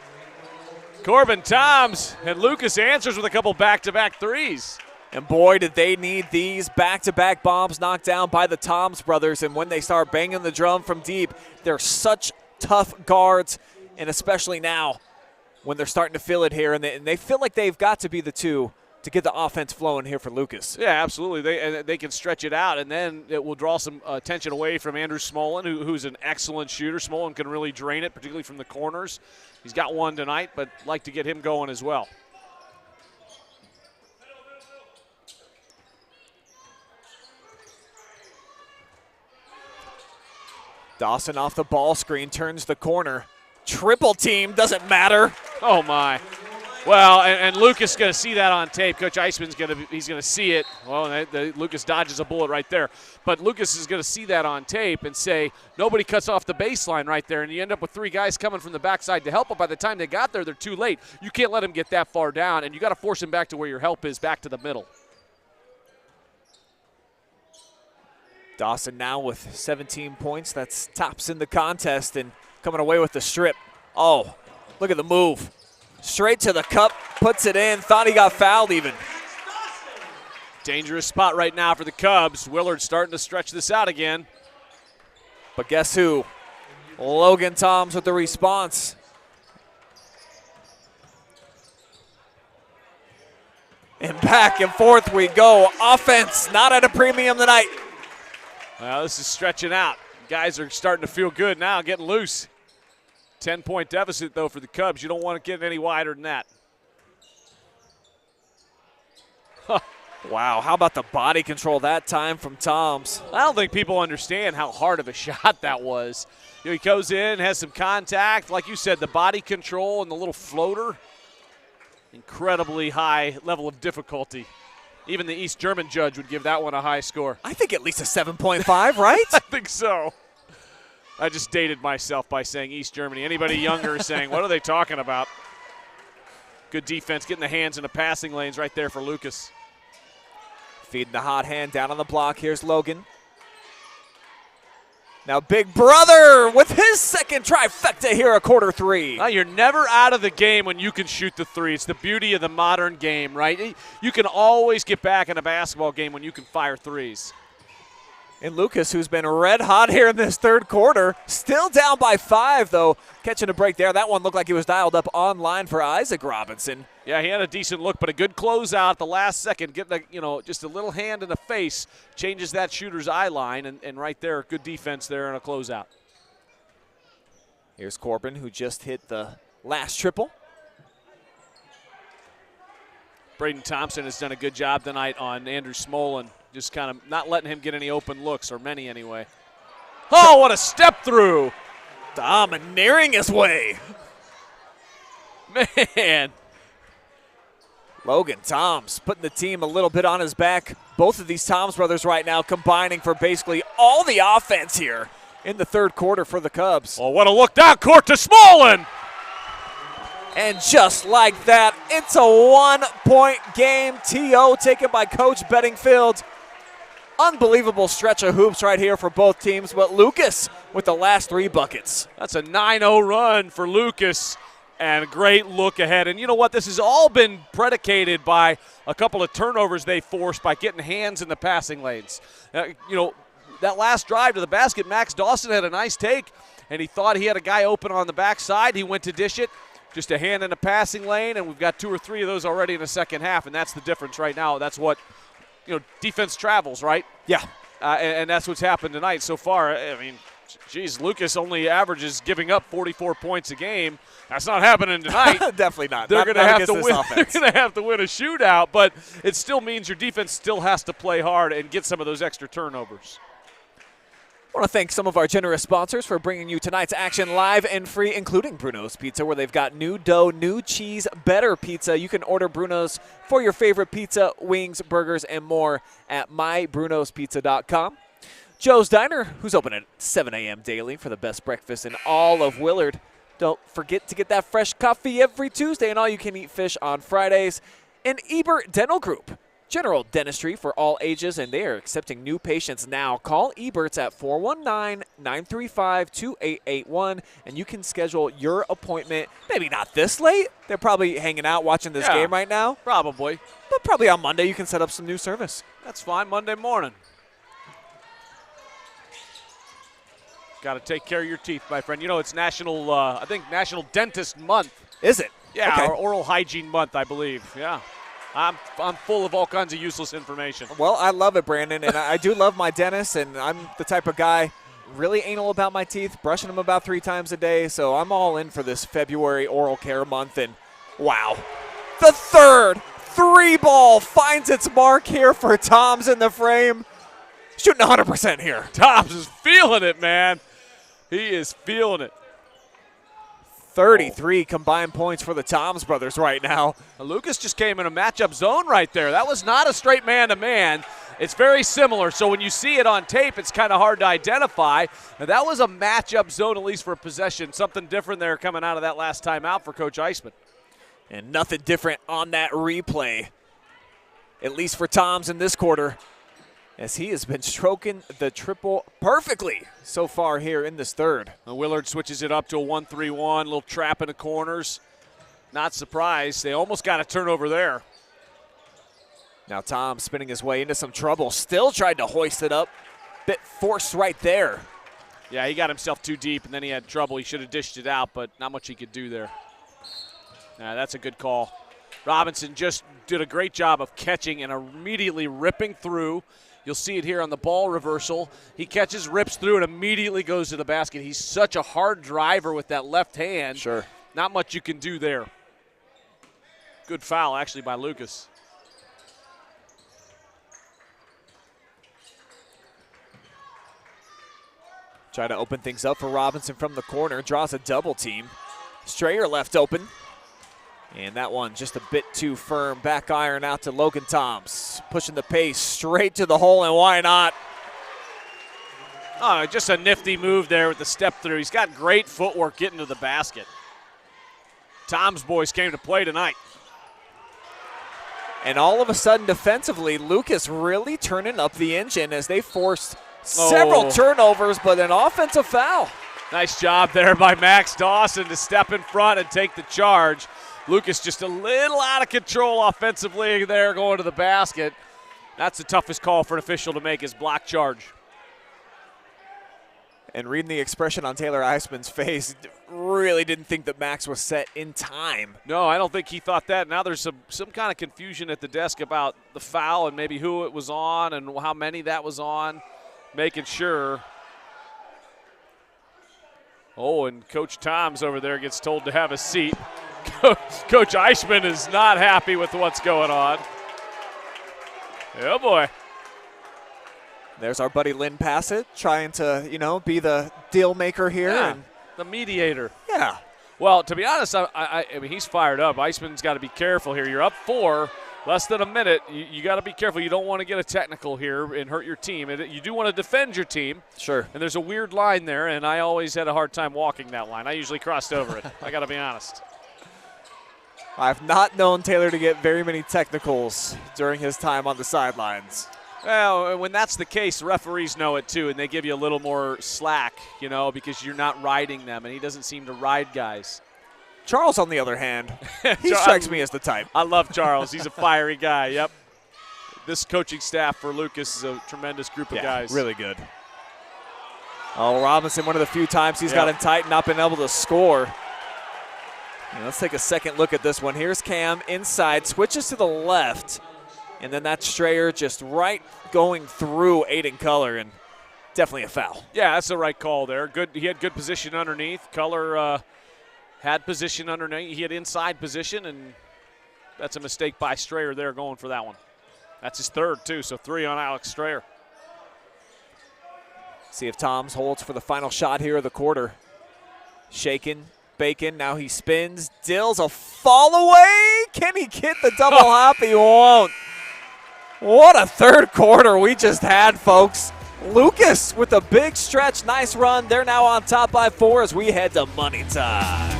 E: Corbin Toms and Lucas answers with a couple back-to-back threes.
A: And boy, did they need these back-to-back bombs knocked down by the Toms brothers. And when they start banging the drum from deep, they're such tough guards, and especially now when they're starting to feel it here. And they feel like they've got to be the two to get the offense flowing here for Lucas.
E: Yeah, absolutely. They can stretch it out, and then it will draw some attention away from Andrew Smolin, who's an excellent shooter. Smolin can really drain it, particularly from the corners. He's got one tonight, but like to get him going as well.
A: Dawson off the ball screen, turns the corner. Triple team, doesn't matter.
E: Oh, my. Well, and Lucas is going to see that on tape. Coach Eisman's going to see it. Well, Lucas dodges a bullet right there. But Lucas is going to see that on tape and say, nobody cuts off the baseline right there. And you end up with three guys coming from the backside to help. But by the time they got there, they're too late. You can't let him get that far down, and you got to force him back to where your help is, back to the middle.
A: Dawson now with 17 points. That's tops in the contest and coming away with the strip. Oh, look at the move. Straight to the cup, puts it in. Thought he got fouled even.
E: Dangerous spot right now for the Cubs. Willard starting to stretch this out again.
A: But guess who? Logan Toms with the response. And back and forth we go. Offense not at a premium tonight.
E: Well, this is stretching out. Guys are starting to feel good now, getting loose. 10-point deficit, though, for the Cubs. You don't want to get any wider than that.
A: Wow, how about the body control that time from Toms?
E: I don't think people understand how hard of a shot that was. You know, he goes in, has some contact. Like you said, the body control and the little floater. Incredibly high level of difficulty. Even the East German judge would give that one a high score.
A: I think at least a 7.5, right?
E: I think so. I just dated myself by saying East Germany. Anybody younger is saying, what are they talking about? Good defense, getting the hands in the passing lanes right there for Lucas.
A: Feeding the hot hand down on the block. Here's Logan. Now Big Brother with his second trifecta here, a quarter three.
E: Well, you're never out of the game when you can shoot the three. It's the beauty of the modern game, right? You can always get back in a basketball game when you can fire threes.
A: And Lucas, who's been red hot here in this third quarter, still down by 5, though, catching a break there. That one looked like he was dialed up online for Isaac Robinson.
E: Yeah, he had a decent look, but a good closeout at the last second. Getting just a little hand in the face changes that shooter's eye line, and right there, good defense there and a closeout.
A: Here's Corbin, who just hit the last triple.
E: Braden Thompson has done a good job tonight on Andrew Smolin, just kind of not letting him get any open looks, or many anyway. Oh, what a step through.
A: Domineering his way.
E: Man.
A: Logan Toms putting the team a little bit on his back. Both of these Toms brothers right now combining for basically all the offense here in the third quarter for the Cubs.
E: Oh, what a look down court to Smolin.
A: And just like that, it's a 1-point game. T.O. taken by Coach Bedingfield. Unbelievable stretch of hoops right here for both teams, but Lucas with the last 3 buckets.
E: That's a 9-0 run for Lucas, and a great look ahead. And you know what? This has all been predicated by a couple of turnovers they forced by getting hands in the passing lanes. That last drive to the basket, Max Dawson had a nice take, and he thought he had a guy open on the backside. He went to dish it. Just a hand in the passing lane, and we've got 2 or 3 of those already in the second half, and that's the difference right now. That's what, defense travels, right?
A: Yeah.
E: And that's what's happened tonight so far. I mean, Geez, Lucas only averages giving up 44 points a game. That's not happening tonight.
A: Definitely not.
E: They're going to have to win.
A: Offense.
E: They're going to have to win a shootout, but it still means your defense still has to play hard and get some of those extra turnovers.
A: I want to thank some of our generous sponsors for bringing you tonight's action live and free, including Bruno's Pizza, where they've got new dough, new cheese, better pizza. You can order Bruno's for your favorite pizza, wings, burgers, and more at mybrunospizza.com. Joe's Diner, who's open at 7 a.m. daily for the best breakfast in all of Willard. Don't forget to get that fresh coffee every Tuesday and all-you-can-eat fish on Fridays. And Ebert Dental Group. General dentistry for all ages, and they are accepting new patients now. Call Ebert's at 419-935-2881, and you can schedule your appointment. Maybe not this late. They're probably hanging out watching this game right now.
E: Probably.
A: But probably on Monday you can set up some new service.
E: That's fine, Monday morning. Got to take care of your teeth, my friend. You know, it's National, I think, National Dentist Month.
A: Is it?
E: Yeah,
A: okay.
E: Or Oral Hygiene Month, I believe. Yeah. I'm full of all kinds of useless information.
A: Well, I love it, Brandon, and I do love my dentist, and I'm the type of guy really anal about my teeth, brushing them about 3 times a day, so I'm all in for this February oral care month, and wow. The third 3-ball finds its mark here for Toms in the frame. Shooting 100% here.
E: Toms is feeling it, man. He is feeling it.
A: 33 combined points for the Toms brothers right now.
E: Lucas just came in a matchup zone right there. That was not a straight man-to-man. It's very similar, so when you see it on tape, it's kind of hard to identify. And that was a matchup zone, at least for possession. Something different there coming out of that last time out for Coach Eisman.
A: And nothing different on that replay, at least for Toms in this quarter, as he has been stroking the triple perfectly so far here in this third.
E: Willard switches it up to a 1-3-1, little trap in the corners. Not surprised. They almost got a turnover there.
A: Now Tom spinning his way into some trouble. Still tried to hoist it up. Bit forced right there.
E: Yeah, he got himself too deep, and then he had trouble. He should have dished it out, but not much he could do there. Yeah, that's a good call. Robinson just did a great job of catching and immediately ripping through. You'll see it here on the ball reversal. He catches, rips through, and immediately goes to the basket. He's such a hard driver with that left hand.
A: Sure.
E: Not much you can do there. Good foul, actually, by Lucas.
A: Try to open things up for Robinson from the corner. Draws a double team. Strayer left open. And that one just a bit too firm. Back iron out to Logan Toms. Pushing the pace straight to the hole, and why not?
E: Oh, just a nifty move there with the step through. He's got great footwork getting to the basket. Tom's boys came to play tonight.
A: And all of a sudden, defensively, Lucas really turning up the engine as they forced several turnovers, but an offensive foul.
E: Nice job there by Max Dawson to step in front and take the charge. Lucas just a little out of control offensively there going to the basket. That's the toughest call for an official to make is block charge.
A: And reading the expression on Taylor Eisman's face, really didn't think that Max was set in time.
E: No, I don't think he thought that. Now there's some kind of confusion at the desk about the foul and maybe who it was on and how many that was on, making sure. Oh, and Coach Toms over there gets told to have a seat. Coach Eisman is not happy with what's going on. Oh, boy.
A: There's our buddy Lynn Passett trying to, be the deal maker here.
E: Yeah,
A: and
E: the mediator.
A: Yeah.
E: Well, to be honest, I mean, he's fired up. Eisman's got to be careful here. You're up 4, less than a minute. You got to be careful. You don't want to get a technical here and hurt your team. You do want to defend your team.
A: Sure.
E: And there's a weird line there, and I always had a hard time walking that line. I usually crossed over it. I got to be honest.
A: I've not known Taylor to get very many technicals during his time on the sidelines.
E: Well, when that's the case, referees know it too, and they give you a little more slack, because you're not riding them, and he doesn't seem to ride guys.
A: Charles, on the other hand, he strikes me as the type.
E: I love Charles. He's a fiery guy, yep. This coaching staff for Lucas is a tremendous group of guys.
A: Really good. Oh, Robinson, one of the few times he's got in tight, not been able to score. And let's take a second look at this one. Here's Cam inside, switches to the left, and then that Strayer just right going through Aidan Culler. And definitely a foul.
E: Yeah, that's the right call there. Good. He had good position underneath. Culler had position underneath. He had inside position, and that's a mistake by Strayer there going for that one. That's his third, too, so 3 on Alex Strayer.
A: See if Toms holds for the final shot here of the quarter. Shaken, Bacon, now he spins. Dills a fall away. Can he get the double hop? He won't. What a third quarter we just had, folks. Lucas with a big stretch, nice run. They're now on top by 4 as we head to money time.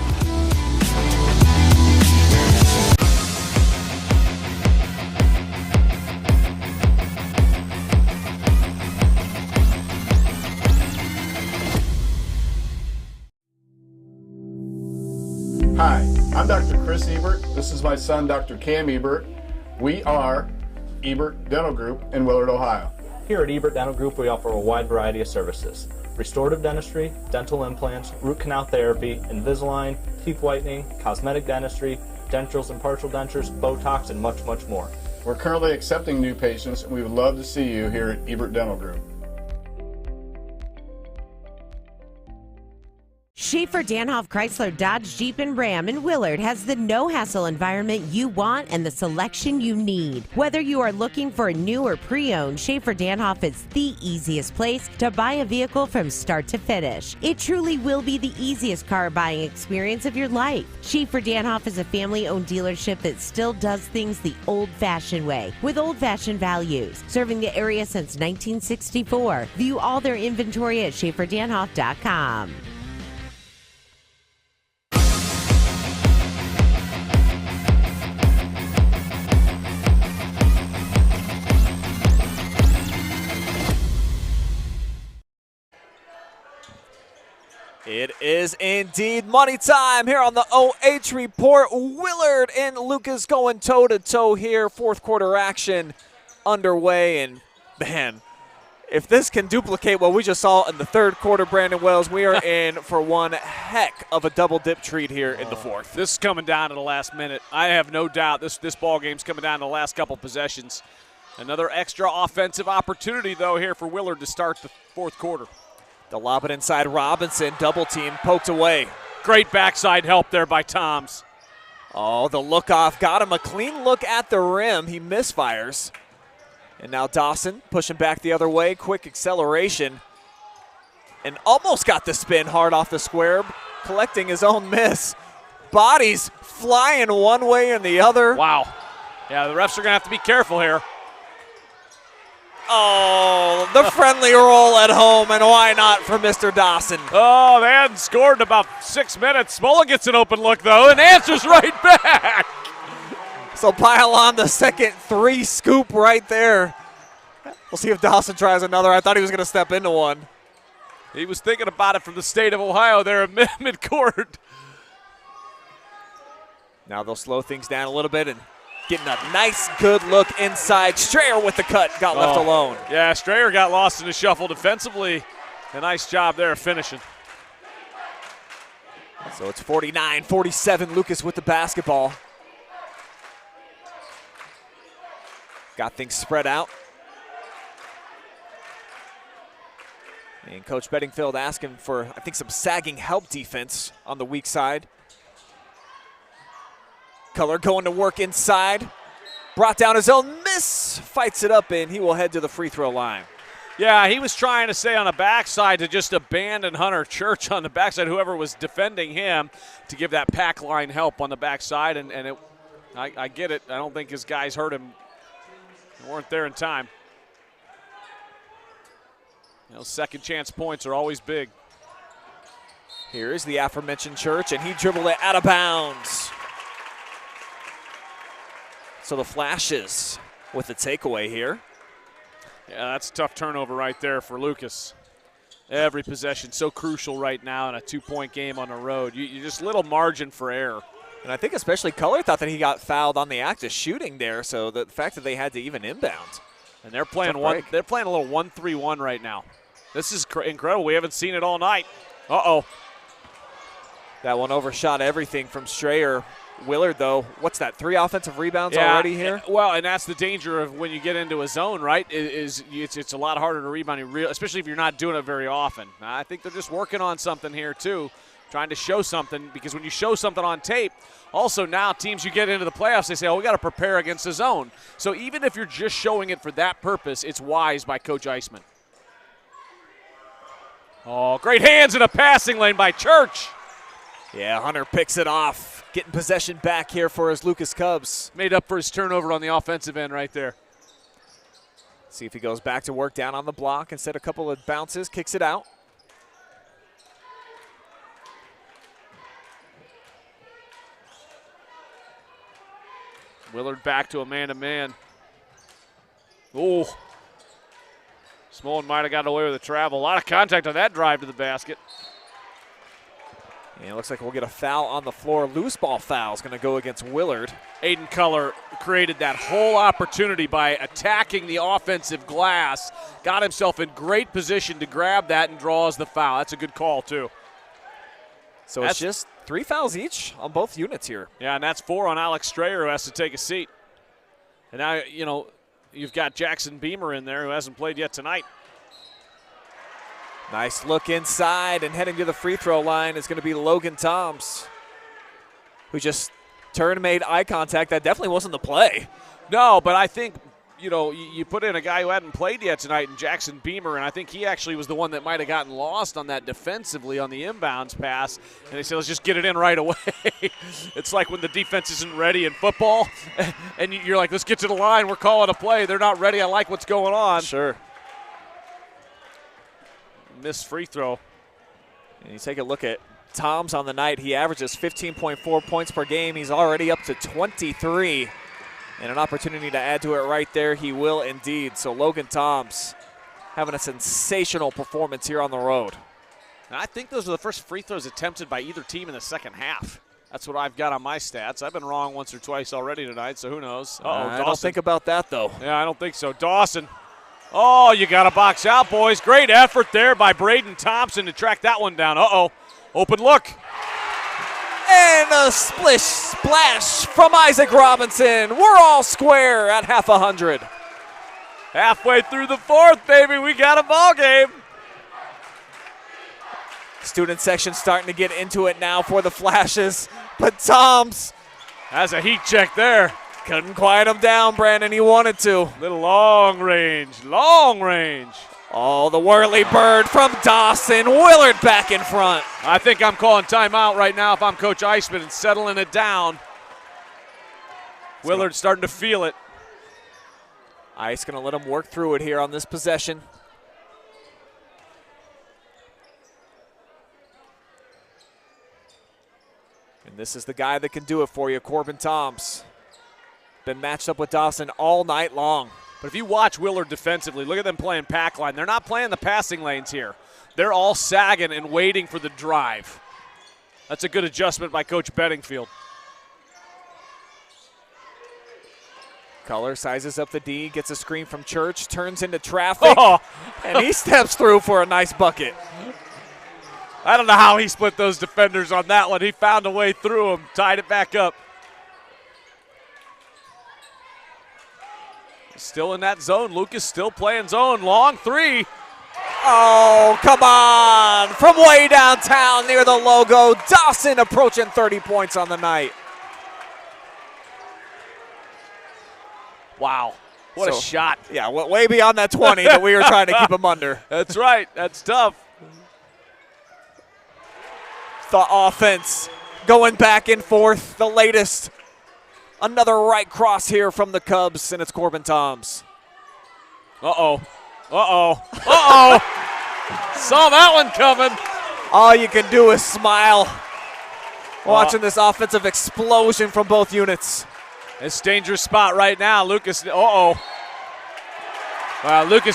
C: Hi, I'm Dr. Chris Ebert. This is my son, Dr. Cam Ebert. We are Ebert Dental Group in Willard, Ohio.
D: Here at Ebert Dental Group, we offer a wide variety of services. Restorative dentistry, dental implants, root canal therapy, Invisalign, teeth whitening, cosmetic dentistry, dentures and partial dentures, Botox, and much, much more.
C: We're currently accepting new patients, and we would love to see you here at Ebert Dental Group.
B: Schaffer-Danhoff Chrysler Dodge Jeep and Ram in Willard has the no-hassle environment you want and the selection you need. Whether you are looking for a new or pre-owned, Schaffer-Danhoff is the easiest place to buy a vehicle from start to finish. It truly will be the easiest car buying experience of your life. Schaffer-Danhoff is a family-owned dealership that still does things the old-fashioned way, with old-fashioned values. Serving the area since 1964. View all their inventory at shafferdanhoff.com.
A: It is indeed money time here on the OH Report. Willard and Lucas going toe-to-toe here. Fourth quarter action underway. And, man, if this can duplicate what we just saw in the third quarter, Brandon Wells, we are in for one heck of a double-dip treat here in the fourth.
E: This is coming down to the last minute. I have no doubt this ball game's coming down to the last couple possessions. Another extra offensive opportunity, though, here for Willard to start the fourth quarter.
A: The lob it inside Robinson, double team, poked away.
E: Great backside help there by Toms.
A: Oh, the look off, got him a clean look at the rim. He misfires. And now Dawson pushing back the other way, quick acceleration. And almost got the spin hard off the square, collecting his own miss. Bodies flying one way and the other.
E: Wow. Yeah, the refs are going to have to be careful here.
A: Oh, the friendly roll at home, and why not for Mr. Dawson?
E: Oh, they hadn't scored in about 6 minutes. Smola gets an open look, though, and answers right back.
A: So pile on the second 3 scoop right there. We'll see if Dawson tries another. I thought he was going to step into one.
E: He was thinking about it from the state of Ohio there at midcourt.
A: Now they'll slow things down a little bit and getting a nice, good look inside. Strayer with the cut, got left alone.
E: Yeah, Strayer got lost in the shuffle defensively. A nice job there finishing.
A: So it's 49-47, Lucas with the basketball. Got things spread out. And Coach Bedingfield asking for, I think, some sagging help defense on the weak side. Culler going to work inside. Brought down his own miss. Fights it up, and he will head to the free throw line.
E: Yeah, he was trying to say on the backside to just abandon Hunter Church on the backside, whoever was defending him, to give that pack line help on the backside. And I get it. I don't think his guys heard him. They weren't there in time. You know, second chance points are always big.
A: Here is the aforementioned Church, and he dribbled it out of bounds. So the Flashes with the takeaway here.
E: Yeah, that's a tough turnover right there for Lucas. Every possession so crucial right now in a 2-point game on the road. You just little margin for error.
A: And I think especially Culler thought that he got fouled on the act of shooting there, so the fact that they had to even inbound.
E: And they're playing they're playing a little 1-3-1 right now. This is incredible. We haven't seen it all night. Uh-oh.
A: That one overshot everything from Strayer. Willard, though, what's that, 3 offensive rebounds already here?
E: Well, and that's the danger of when you get into a zone, right, is it's a lot harder to rebound, especially if you're not doing it very often. I think they're just working on something here, too, trying to show something, because when you show something on tape, also now teams you get into the playoffs, they say, oh, we got to prepare against the zone. So even if you're just showing it for that purpose, it's wise by Coach Eisman. Oh, great hands in a passing lane by Church.
A: Yeah, Hunter picks it off, getting possession back here for his Lucas Cubs.
E: Made up for his turnover on the offensive end right there.
A: See if he goes back to work down on the block. Instead, a couple of bounces, kicks it out.
E: Willard back to a man-to-man. Oh. Smolin might have gotten away with the travel. A lot of contact on that drive to the basket.
A: And it looks like we'll get a foul on the floor. Loose ball foul is going to go against Willard.
E: Aidan Culler created that whole opportunity by attacking the offensive glass. Got himself in great position to grab that and draws the foul. That's a good call, too.
A: So it's just 3 fouls each on both units here.
E: Yeah, and that's 4 on Alex Strayer, who has to take a seat. And now, you've got Jackson Beamer in there, who hasn't played yet tonight.
A: Nice look inside, and heading to the free throw line is going to be Logan Toms, who just turned and made eye contact. That definitely wasn't the play.
E: No, but I think, you put in a guy who hadn't played yet tonight in Jackson Beamer, and I think he actually was the one that might have gotten lost on that defensively on the inbounds pass. And they said, let's just get it in right away. It's like when the defense isn't ready in football, and you're like, let's get to the line. We're calling a play. They're not ready. I like what's going on.
A: Sure.
E: Missed free throw.
A: And you take a look at Toms on the night. He averages 15.4 points per game. He's already up to 23. And an opportunity to add to it right there, he will indeed. So Logan Toms having a sensational performance here on the road.
E: And I think those are the first free throws attempted by either team in the second half. That's what I've got on my stats. I've been wrong once or twice already tonight, so who knows.
A: I don't think about that, though.
E: Yeah, I don't think so. Dawson. Oh, you got to box out, boys. Great effort there by Braden Thompson to track that one down. Open look.
A: And a splash from Isaac Robinson. We're all square at half 100.
E: Halfway through the fourth, baby. We got a ball game.
A: Student section starting to get into it now for the flashes. But Toms
E: has a heat check there.
A: Couldn't quiet him down, Brandon. He wanted to.
E: Little long range.
A: Oh, the whirly bird from Dawson. Willard back in front.
E: I think I'm calling timeout right now if I'm Coach Eisman and settling it down. Willard's starting to feel it.
A: Ice going to let him work through it here on this possession. And this is the guy that can do it for you, Corbin Toms. Been matched up with Dawson all night long.
E: But if you watch Willard defensively, look at them playing pack line. They're not playing the passing lanes here. They're all sagging and waiting for the drive. That's a good adjustment by Coach Bedingfield.
A: Culler sizes up the D, gets a screen from Church, turns into traffic, and he steps through for a nice bucket.
E: I don't know how he split those defenders on that one. He found a way through them, tied it back up. Still in that zone. Lucas still playing zone. Long three.
A: Oh, come on. From way downtown near the logo, Dawson approaching 30 points on the night.
E: Wow. What a shot.
A: Yeah, way beyond that 20 that we were trying to keep him under.
E: That's right. That's tough.
A: The offense going back and forth. The latest. Another right cross here from the Cubs, and it's Corbin Toms.
E: Saw that one coming.
A: All you can do is smile watching this offensive explosion from both units.
E: It's a dangerous spot right now. Lucas, Lucas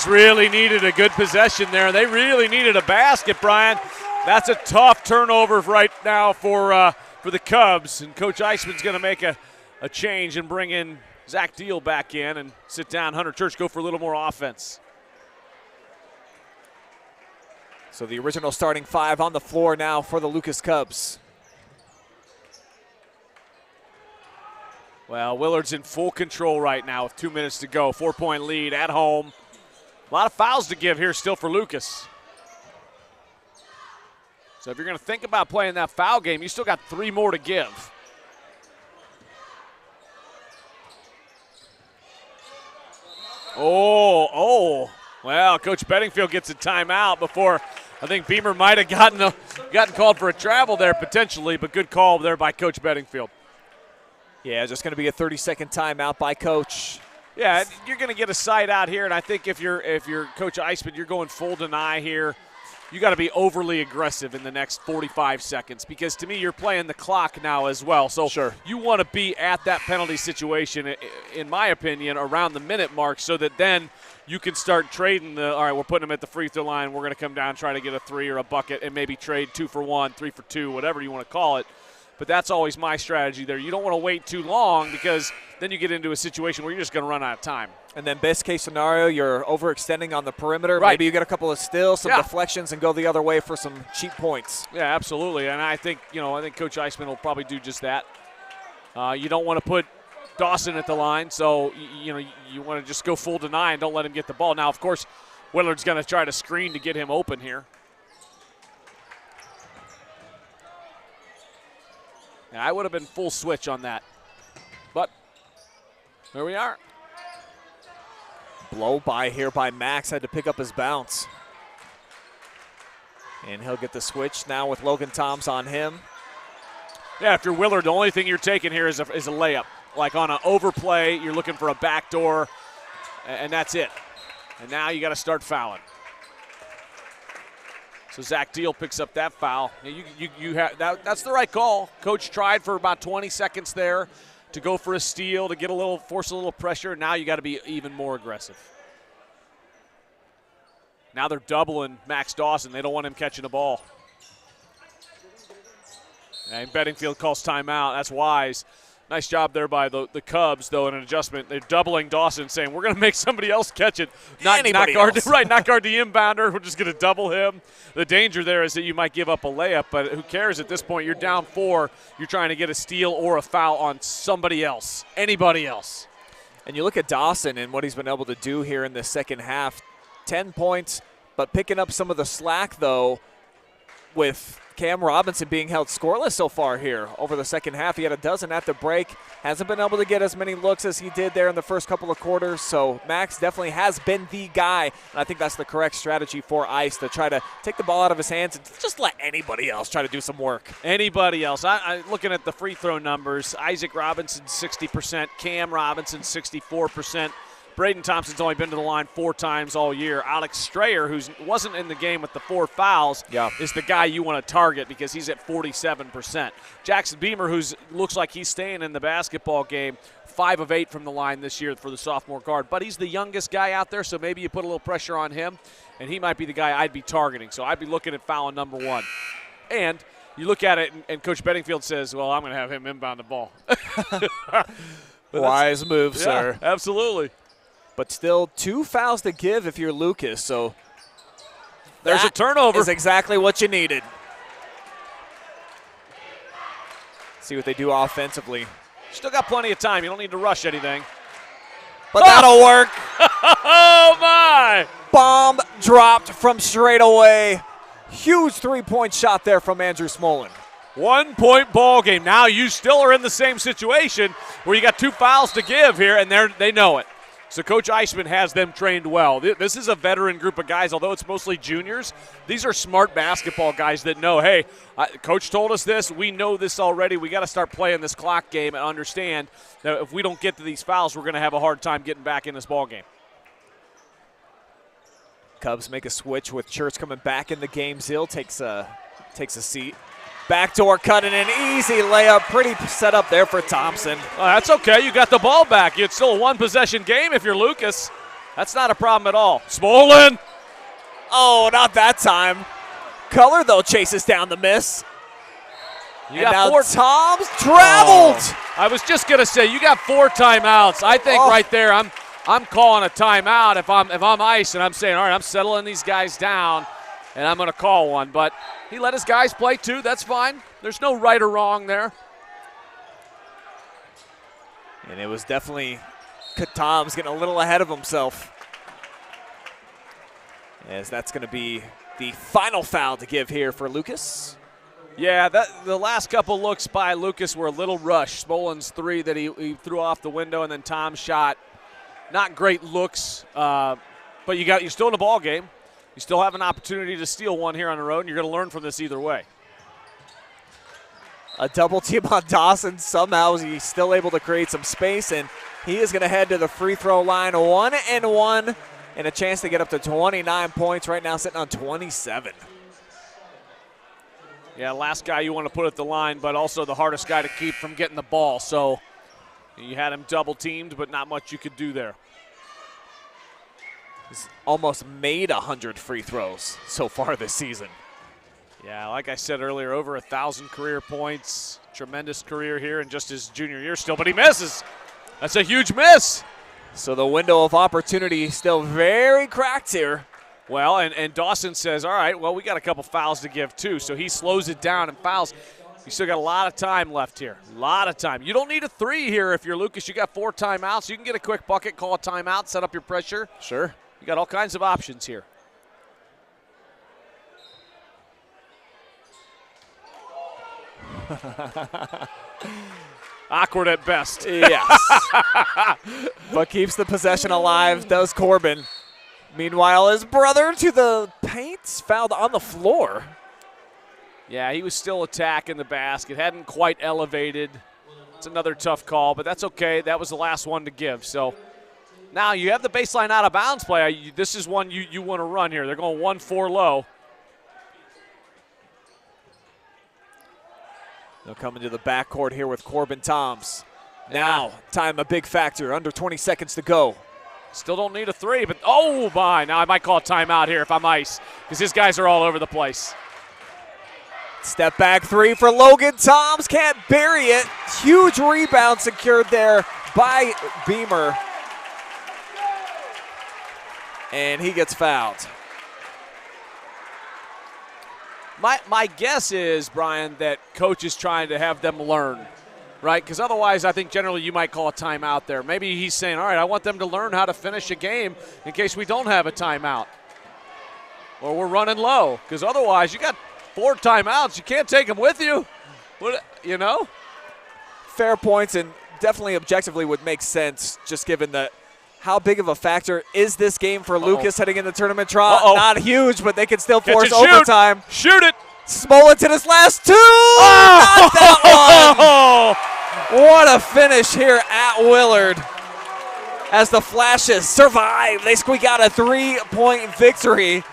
E: really needed a good possession there. They really needed a basket, Brian. That's a tough turnover right now for the Cubs, and Coach Eisman's going to make a change and bring in Zach Deal back in and sit down Hunter Church, go for a little more offense.
A: So the original starting 5 on the floor now for the Lucas Cubs.
E: Well, Willard's in full control right now with 2 minutes to go. 4-point lead at home. A lot of fouls to give here still for Lucas. So if you're going to think about playing that foul game, you still got 3 more to give. Oh. Well, Coach Bedingfield gets a timeout before I think Beamer might have gotten called for a travel there potentially, but good call there by Coach Bedingfield.
A: Yeah, just going to be a 30-second timeout by Coach.
E: Yeah, you're going to get a side out here, and I think if you're Coach Eisman, you're going full deny here. You got to be overly aggressive in the next 45 seconds because to me you're playing the clock now as well. So
A: sure.
E: You want to be at that penalty situation, in my opinion, around the minute mark so that then you can start trading all right, we're putting them at the free throw line. We're going to come down and try to get a 3 or a bucket and maybe trade 2 for 1, 3 for 2, whatever you want to call it. But that's always my strategy there. You don't want to wait too long because then you get into a situation where you're just going to run out of time.
A: And then best case scenario, you're overextending on the perimeter.
E: Right.
A: Maybe you get a couple of steals, some deflections, and go the other way for some cheap points.
E: Yeah, absolutely. And I think Coach Eisman will probably do just that. You don't want to put Dawson at the line, so you want to just go full deny and don't let him get the ball. Now, of course, Willard's going to try to screen to get him open here. And I would have been full switch on that. But there we are.
A: Blow by here by Max. Had to pick up his bounce. And he'll get the switch now with Logan Toms on him.
E: Yeah, after Willard, the only thing you're taking here is a layup. Like on an overplay, you're looking for a backdoor, and that's it. And now you got to start fouling. So Zach Deal picks up that foul. You have that's the right call. Coach tried for about 20 seconds there to go for a steal, to force a little pressure. Now you got to be even more aggressive. Now they're doubling Max Dawson. They don't want him catching the ball. And Bedingfield calls timeout. That's wise. Nice job there by the Cubs, though, in an adjustment. They're doubling Dawson, saying, we're going to make somebody else catch it. Not guard the inbounder. We're just going to double him. The danger there is that you might give up a layup, but who cares at this point? You're down 4. You're trying to get a steal or a foul on somebody else, anybody else.
A: And you look at Dawson and what he's been able to do here in the second half. 10 points, but picking up some of the slack, though, with Cam Robinson being held scoreless so far here over the second half. He had a dozen at the break. Hasn't been able to get as many looks as he did there in the first couple of quarters. So Max definitely has been the guy. And I think that's the correct strategy for Ice, to try to take the ball out of his hands and just let anybody else try to do some work.
E: Anybody else. I looking at the free throw numbers, Isaac Robinson 60%, Cam Robinson 64%. Braden Thompson's only been to the line 4 times all year. Alex Strayer, who wasn't in the game with the 4 fouls, is the guy you want to target because he's at 47%. Jackson Beamer, who looks like he's staying in the basketball game, 5 of 8 from the line this year for the sophomore guard. But he's the youngest guy out there, so maybe you put a little pressure on him, and he might be the guy I'd be targeting. So I'd be looking at foul number 1. And you look at it, and Coach Bedingfield says, well, I'm going to have him inbound the ball.
A: Wise move, sir.
E: Absolutely.
A: But still 2 fouls to give if you're Lucas. So
E: there's a turnover.
A: Is exactly what you needed. See what they do offensively.
E: Still got plenty of time. You don't need to rush anything.
A: But that'll work.
E: Oh, my.
A: Bomb dropped from straight away. Huge 3-point shot there from Andrew Smolin.
E: 1-point ball game. Now you still are in the same situation where you got 2 fouls to give here, and they know it. So Coach Eisman has them trained well. This is a veteran group of guys, although it's mostly juniors. These are smart basketball guys that know, hey, Coach told us this. We know this already. We got to start playing this clock game and understand that if we don't get to these fouls, we're going to have a hard time getting back in this ball game.
A: Cubs make a switch with Church coming back in the game. Zill takes a seat. Backdoor cut and an easy layup. Pretty set up there for Thompson.
E: That's okay. You got the ball back. It's still a 1-possession game if you're Lucas. That's not a problem at all. Smolin.
A: Oh, not that time. Culler, though, chases down the miss.
E: You got 4
A: Toms traveled.
E: I was just going to say, you got 4 timeouts. I think right there I'm calling a timeout if I'm Ice, and I'm saying, all right, I'm settling these guys down, and I'm going to call one. But he let his guys play too. That's fine. There's no right or wrong there.
A: And it was definitely Katam's getting a little ahead of himself, as that's going to be the final foul to give here for Lucas.
E: Yeah, the last couple looks by Lucas were a little rushed. Smolin's 3 that he threw off the window, and then Tom's shot. Not great looks, but you're still in a ball game. You still have an opportunity to steal one here on the road, and you're going to learn from this either way.
A: A double team on Dawson. Somehow he's still able to create some space, and he is going to head to the free throw line. 1-and-1, and a chance to get up to 29 points. Right now sitting on 27.
E: Yeah, last guy you want to put at the line, but also the hardest guy to keep from getting the ball. So you had him double teamed, but not much you could do there.
A: He's almost made 100 free throws so far this season.
E: Yeah, like I said earlier, over 1,000 career points. Tremendous career here in just his junior year still, but he misses. That's a huge miss.
A: So the window of opportunity still very cracked here.
E: Well, and Dawson says, all right, well, we got a couple fouls to give too. So he slows it down and fouls. You still got a lot of time left here. A lot of time. You don't need a 3 here if you're Lucas. You got 4 timeouts. You can get a quick bucket, call a timeout, set up your pressure.
A: Sure.
E: You got all kinds of options here. Awkward at best.
A: Yes. But keeps the possession alive, does Corbin. Meanwhile, his brother to the paint, fouled on the floor.
E: Yeah, he was still attacking the basket. Hadn't quite elevated. It's another tough call, but that's okay. That was the last one to give. So now you have the baseline out of bounds play. This is one you want to run here. They're going 1-4 low.
A: They'll come into the backcourt here with Corbin Toms. Now, time a big factor. Under 20 seconds to go.
E: Still don't need a 3, but oh my. Now I might call a timeout here if I'm ice, because his guys are all over the place.
A: Step back 3 for Logan Toms. Can't bury it. Huge rebound secured there by Beamer. And he gets fouled.
E: My guess is, Brian, that coach is trying to have them learn, right? Because otherwise I think generally you might call a timeout there. Maybe he's saying, all right, I want them to learn how to finish a game in case we don't have a timeout. Or we're running low. Because otherwise you got 4 timeouts. You can't take them with you. What, you know?
A: Fair points, and definitely objectively would make sense just given that how big of a factor is this game for Lucas heading in the tournament draw? Not huge, but they can still force overtime.
E: Shoot it.
A: Smolin to this last 2. Not that one. What a finish here at Willard. As the Flashes survive, they squeak out a 3-point victory.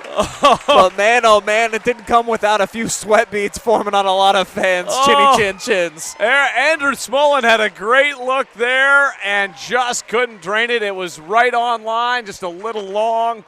A: But man, oh man, it didn't come without a few sweat beads forming on a lot of fans. Chinny chin chins.
E: Andrew Smolin had a great look there and just couldn't drain it. It was right on line, just a little long.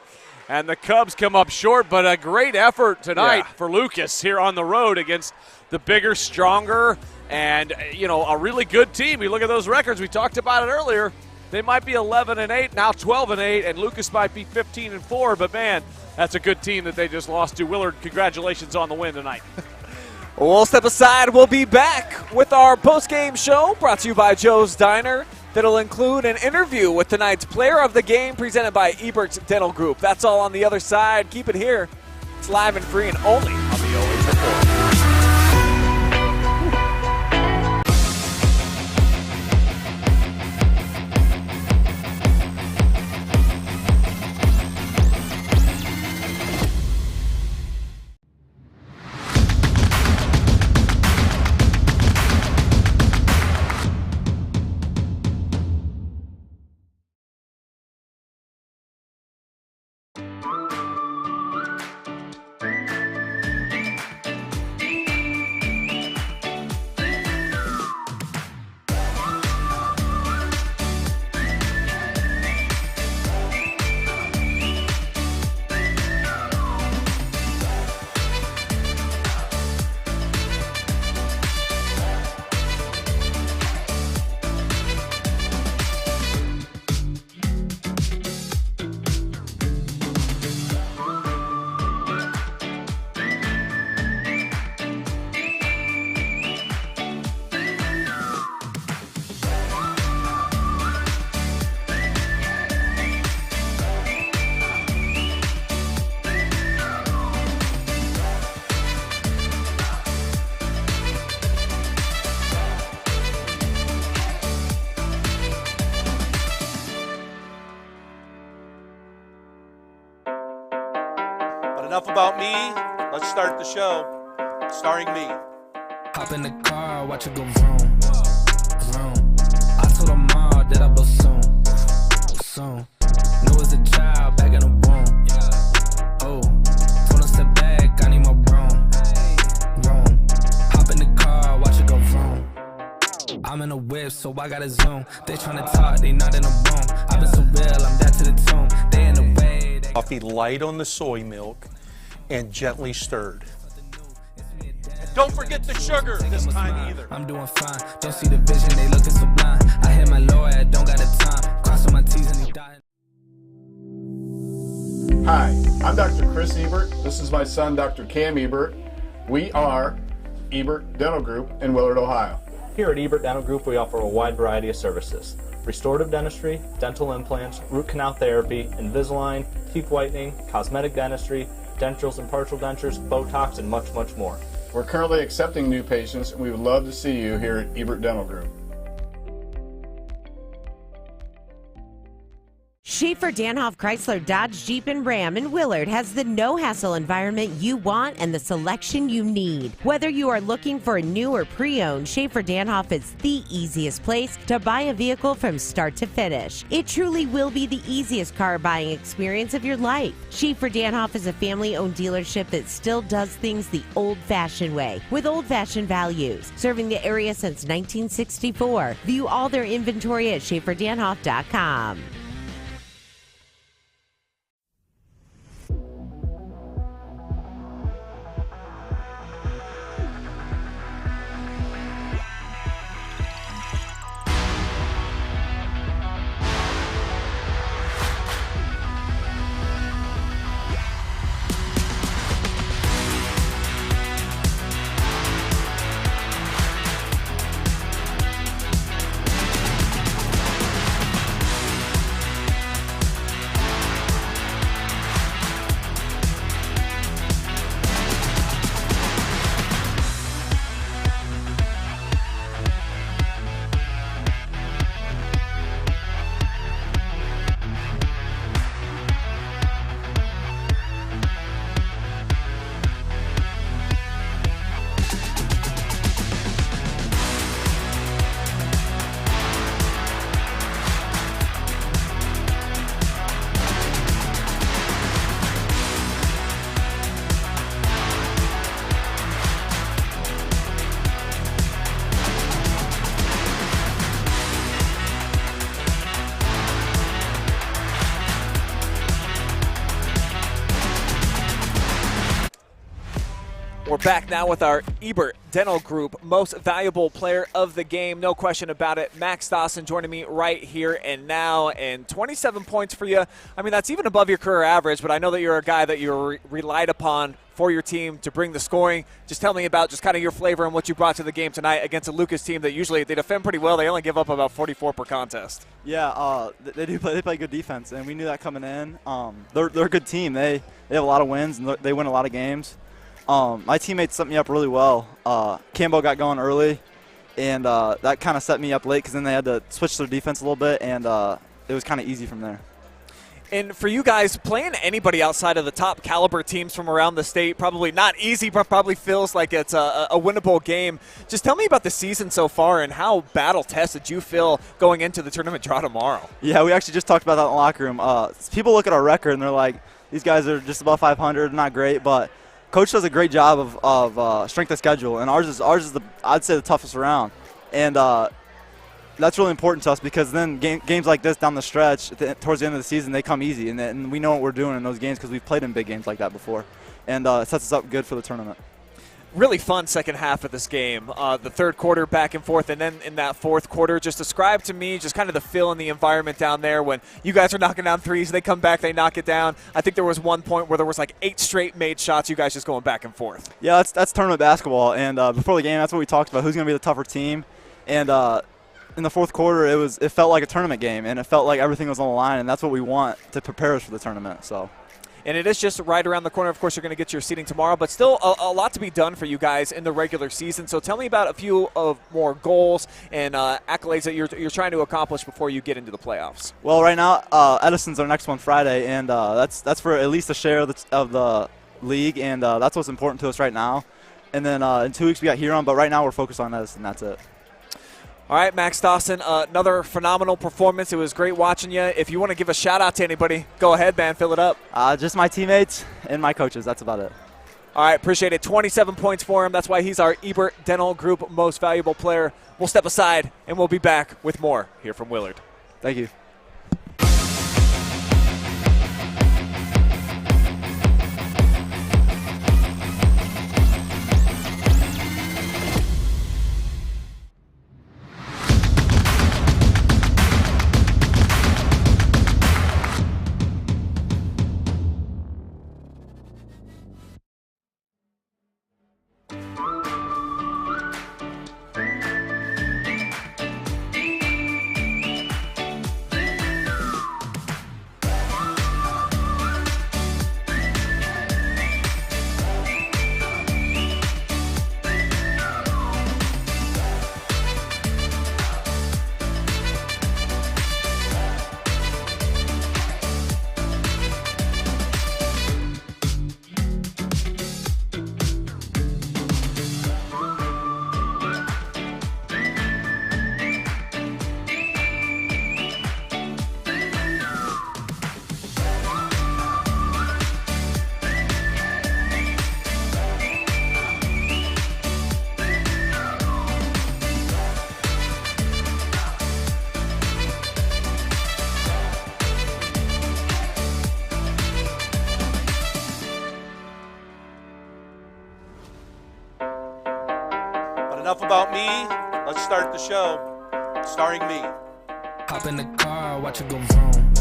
E: And the Cubs come up short, but a great effort tonight for Lucas here on the road against the bigger, stronger, and a really good team. You look at those records, we talked about it earlier. They might be 11-8, now 12-8, and Lucas might be 15-4, but man, that's a good team that they just lost to. Willard, congratulations on the win tonight.
A: We'll step aside. We'll be back with our post-game show brought to you by Joe's Diner. That'll include an interview with tonight's player of the game presented by Ebert Dental Group. That's all on the other side. Keep it here. It's live and free and only on the OH Report.
F: enough about me. Let's start the show. Starring me.
G: Hop in the car, watch it go vroom, vroom. I told her mom that I blow soon, soon. Knew as a child back in the womb. Oh, told her step back, I need my room, room. Hop in the car, watch it go vroom. I'm in a whip, so I gotta zoom. They tryna talk, they not in a room. I've been so real, I'm dead to the tomb. They in the way.
F: Coffee light on the soy milk and gently stirred. Don't forget the sugar this time either.
G: I'm doing fine. Don't see the vision, they looking so blind. I hit my lawyer, don't got the time. Crossing my T's and he dying.
C: Hi, I'm Dr. Chris Ebert. This is my son, Dr. Cam Ebert. We are Ebert Dental Group in Willard, Ohio.
D: Here at Ebert Dental Group, we offer a wide variety of services. Restorative dentistry, dental implants, root canal therapy, Invisalign, teeth whitening, cosmetic dentistry, denturals and partial dentures, Botox, and much, much more.
C: We're currently accepting new patients, and we would love to see you here at Ebert Dental Group.
B: Schaffer-Danhoff Chrysler Dodge Jeep and Ram in Willard has the no-hassle environment you want and the selection you need. Whether you are looking for a new or pre-owned, Schaffer-Danhoff is the easiest place to buy a vehicle from start to finish. It truly will be the easiest car buying experience of your life. Schaffer-Danhoff is a family-owned dealership that still does things the old-fashioned way, with old-fashioned values, serving the area since 1964. View all their inventory at schafferdanhoff.com. We're back now with our Ebert Dental Group Most Valuable Player of the Game. No question about it. Max Dawson joining me right here and now. And 27 points for you. I mean, that's even above your career average, but I know that you're a guy that you're relied upon for your team to bring the scoring. Just tell me about just kind of your flavor and what you brought to the game tonight against a Lucas team that usually they defend pretty well. They only give up about 44 per contest.
H: Yeah, they play good defense, and we knew that coming in. They're a good team. They have a lot of wins, and they win a lot of games. My teammates set me up really well. Cambo got going early, and that kind of set me up late because then they had to switch their defense a little bit, and it was kind of easy from there.
A: And for you guys, playing anybody outside of the top caliber teams from around the state, probably not easy, but probably feels like it's a winnable game. Just tell me about the season so far and how battle-tested you feel going into the tournament draw tomorrow.
H: Yeah, we actually just talked about that in the locker room. People look at our record, and they're like, these guys are just above 500, not great, but Coach does a great job of strength of schedule, and ours is I'd say the toughest around. And that's really important to us because then games like this down the stretch, towards the end of the season, they come easy. And we know what we're doing in those games because we've played in big games like that before. And it sets us up good for the tournament.
A: Really fun second half of this game. The third quarter back and forth, and then in that fourth quarter, just describe to me just kind of the feel in the environment down there when you guys are knocking down threes, they come back, they knock it down. I think there was one point where there was like 8 straight made shots, you guys just going back and forth.
H: Yeah, that's tournament basketball. And before the game, that's what we talked about, who's going to be the tougher team. And in the fourth quarter, it felt like a tournament game, and it felt like everything was on the line, and that's what we want to prepare us for the tournament. So.
A: And it is just right around the corner. Of course, you're going to get your seating tomorrow, but still a lot to be done for you guys in the regular season. So tell me about a few of more goals and accolades that you're trying to accomplish before you get into the playoffs.
H: Well, right now, Edison's our next one Friday, and that's for at least a share of the league, and that's what's important to us right now. And then in 2 weeks we got Huron, but right now we're focused on this, and that's it.
A: All right, Max Dawson, another phenomenal performance. It was great watching you. If you want to give a shout-out to anybody, go ahead, man. Fill it up.
H: Just my teammates and my coaches. That's about it.
A: All right, appreciate it. 27 points for him. That's why he's our Ebert Dental Group Most Valuable Player. We'll step aside, and we'll be back with more here from Willard.
H: Thank you.
F: Enough about me. Let's start the show. Starring me.
G: Hop in the car, watch it go vroom,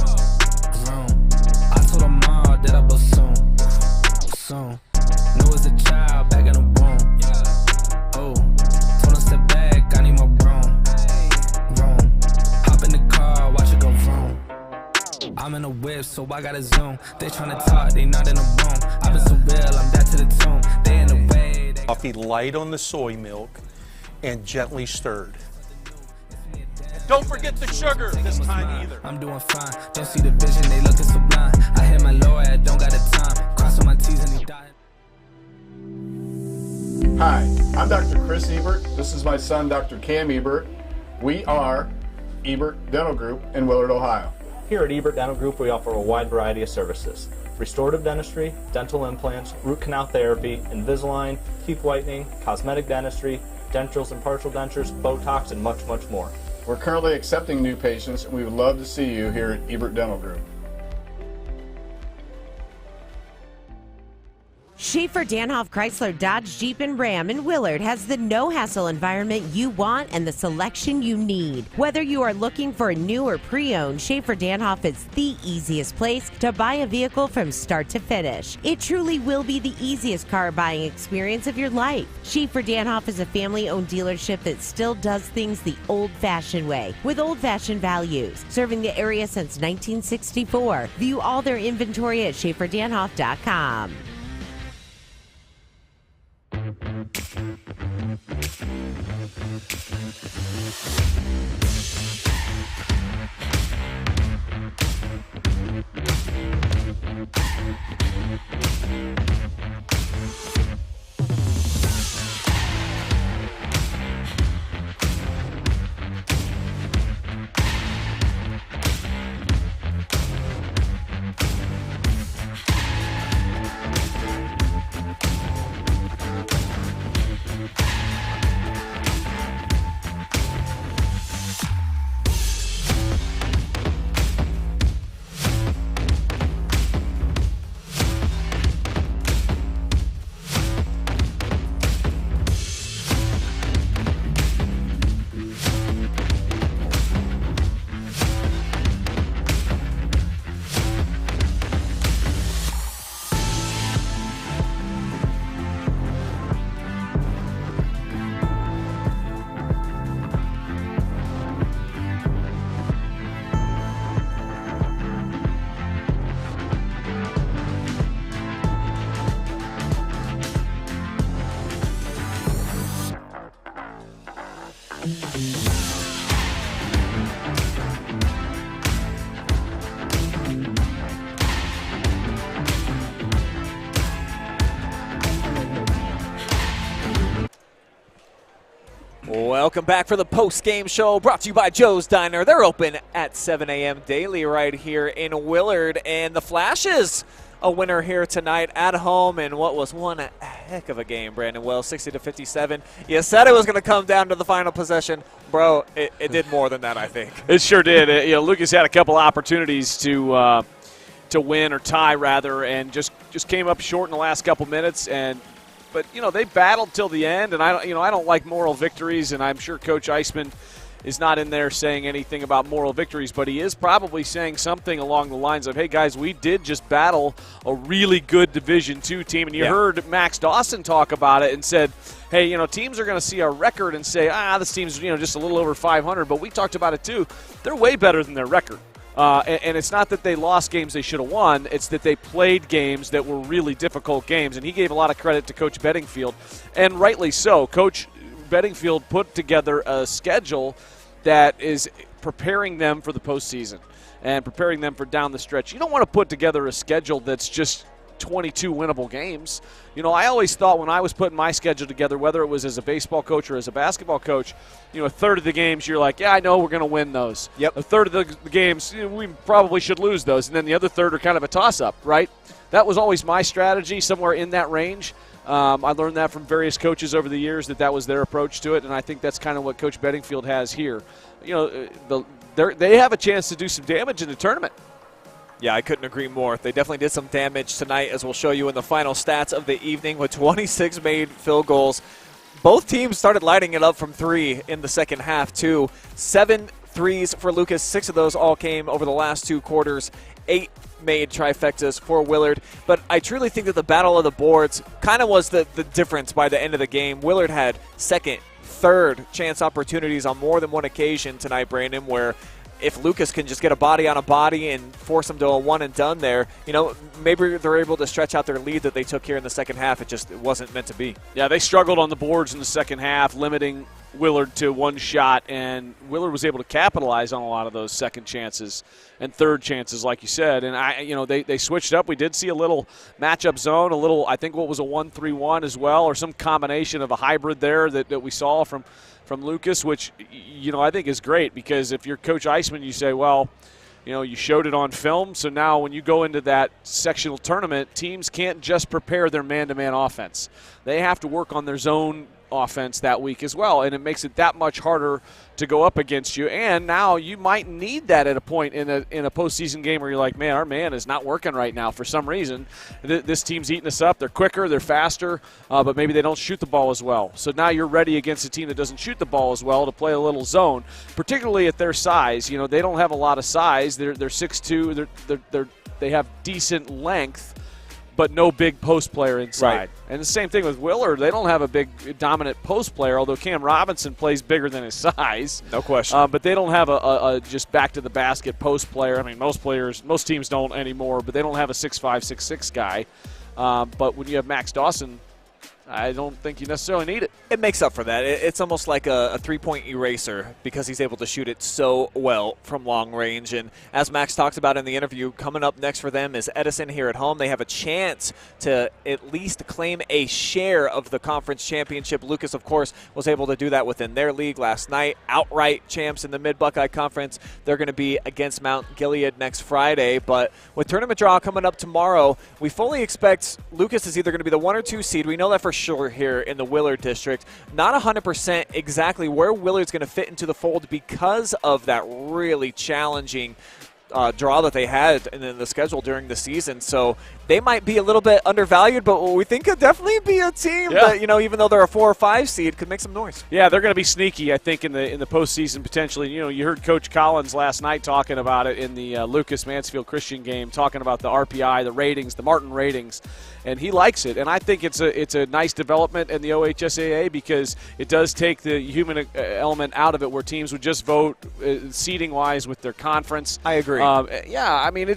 G: vroom. I told her mom that I blow soon, soon. Knew as a child, back in the womb. Oh, told her step back, I need more room, room. Hop in the car, watch it go vroom. I'm in a whip, so I gotta zoom. They tryna talk, they not in the room. I've been so real, I'm dead to the tomb. They in the way.
F: Coffee light on the soy milk and gently stirred. Don't forget the sugar this time either.
G: I'm doing fine. Don't see the vision, they looking so blind. I hit my lawyer, don't got the time. Crossing my T's and he dying.
C: Hi, I'm Dr. Chris Ebert. This is my son, Dr. Cam Ebert. We are Ebert Dental Group in Willard, Ohio.
D: Here at Ebert Dental Group, we offer a wide variety of services. Restorative dentistry, dental implants, root canal therapy, Invisalign, teeth whitening, cosmetic dentistry, dentures and partial dentures, Botox, and much, much more.
C: We're currently accepting new patients, and we would love to see you here at Ebert Dental Group.
B: Schaffer-Danhoff Chrysler Dodge Jeep and Ram in Willard has the no-hassle environment you want and the selection you need. Whether you are looking for a new or pre-owned, Schaffer-Danhoff is the easiest place to buy a vehicle from start to finish. It truly will be the easiest car buying experience of your life. Schaffer-Danhoff is a family-owned dealership that still does things the old-fashioned way, with old-fashioned values. Serving the area since 1964. View all their inventory at schafferdanhoff.com.
A: Welcome back for the post-game show brought to you by Joe's Diner. They're open at 7 a.m. daily right here in Willard. And the Flashes, a winner here tonight at home in what was one heck of a game, Brandon Wells, 60-57. You said it was going to come down to the final possession. Bro, it did more than that, I think.
E: It sure did. Lucas had a couple opportunities to win or tie, rather, and just came up short in the last couple minutes. But they battled till the end, and I don't like moral victories, and I'm sure Coach Eisman is not in there saying anything about moral victories, but he is probably saying something along the lines of, hey, guys, we did just battle a really good Division II team. And you heard Max Dawson talk about it and said, hey, teams are going to see our record and say, this team's just a little over 500, but we talked about it too. They're way better than their record. And it's not that they lost games they should have won. It's that they played games that were really difficult games. And he gave a lot of credit to Coach Bedingfield, and rightly so. Coach Bedingfield put together a schedule that is preparing them for the postseason and preparing them for down the stretch. You don't want to put together a schedule that's just 22 winnable games. I always thought when I was putting my schedule together, whether it was as a baseball coach or as a basketball coach, a third of the games you're like, yeah, I know we're going to win those. Yep. A third of the games, we probably should lose those. And then the other third are kind of a toss-up, right? That was always my strategy, somewhere in that range. I learned that from various coaches over the years that was their approach to it, and I think that's kind of what Coach Bedingfield has here. They have a chance to do some damage in the tournament.
A: Yeah, I couldn't agree more. They definitely did some damage tonight, as we'll show you in the final stats of the evening, with 26 made field goals. Both teams started lighting it up from three in the second half, too. 7 threes for Lucas. 6 of those all came over the last 2 quarters. 8 made trifectas for Willard. But I truly think that the battle of the boards kind of was the difference by the end of the game. Willard had second, third chance opportunities on more than one occasion tonight, Brandon, where if Lucas can just get a body on a body and force them to a one and done there, maybe they're able to stretch out their lead that they took here in the second half. It wasn't meant to be.
E: Yeah, they struggled on the boards in the second half, limiting Willard to one shot, and Willard was able to capitalize on a lot of those second chances and third chances, like you said. And they switched up. We did see a little matchup zone, a little, I think what was a 1-3-1 as well, or some combination of a hybrid there that we saw from Lucas, which I think is great, because if you're Coach Eisman, you say, well, you showed it on film, so now when you go into that sectional tournament, teams can't just prepare their man-to-man offense. They have to work on their zone offense that week as well, and it makes it that much harder to go up against you. And now you might need that at a point in a postseason game where you're like, man, our man is not working right now for some reason. This team's eating us up. They're quicker, they're faster, but maybe they don't shoot the ball as well. So now you're ready against a team that doesn't shoot the ball as well to play a little zone, particularly at their size. They don't have a lot of size. They're 6'2". They have decent length, but no big post player inside. Right. And the same thing with Willard. They don't have a big dominant post player, although Cam Robinson plays bigger than his size.
A: No question.
E: But they don't have a just back-to-the-basket post player. I mean, most teams don't anymore, but they don't have a 6'5", 6'6" guy. But when you have Max Dawson, I don't think you necessarily need it.
A: It makes up for that. It's almost like a three-point eraser, because he's able to shoot it so well from long range. And as Max talked about in the interview, coming up next for them is Edison here at home. They have a chance to at least claim a share of the conference championship. Lucas, of course, was able to do that within their league last night. Outright champs in the Mid-Buckeye Conference. They're going to be against Mount Gilead next Friday. But with tournament draw coming up tomorrow, we fully expect Lucas is either going to be the 1 or 2 seed. We know that for sure here in the Willard district. Not 100% exactly where Willard's going to fit into the fold because of that really challenging draw that they had in the schedule during the season. So they might be a little bit undervalued, but we think could definitely be a team that, even though they're a 4 or 5 seed, could make some noise.
E: Yeah, they're going to be sneaky, I think, in the postseason potentially. You heard Coach Collins last night talking about it in the Lucas Mansfield Christian game, talking about the RPI, the ratings, the Martin ratings, and he likes it. And I think it's a nice development in the OHSAA, because it does take the human element out of it, where teams would just vote seeding-wise with their conference.
A: I agree.
E: I mean,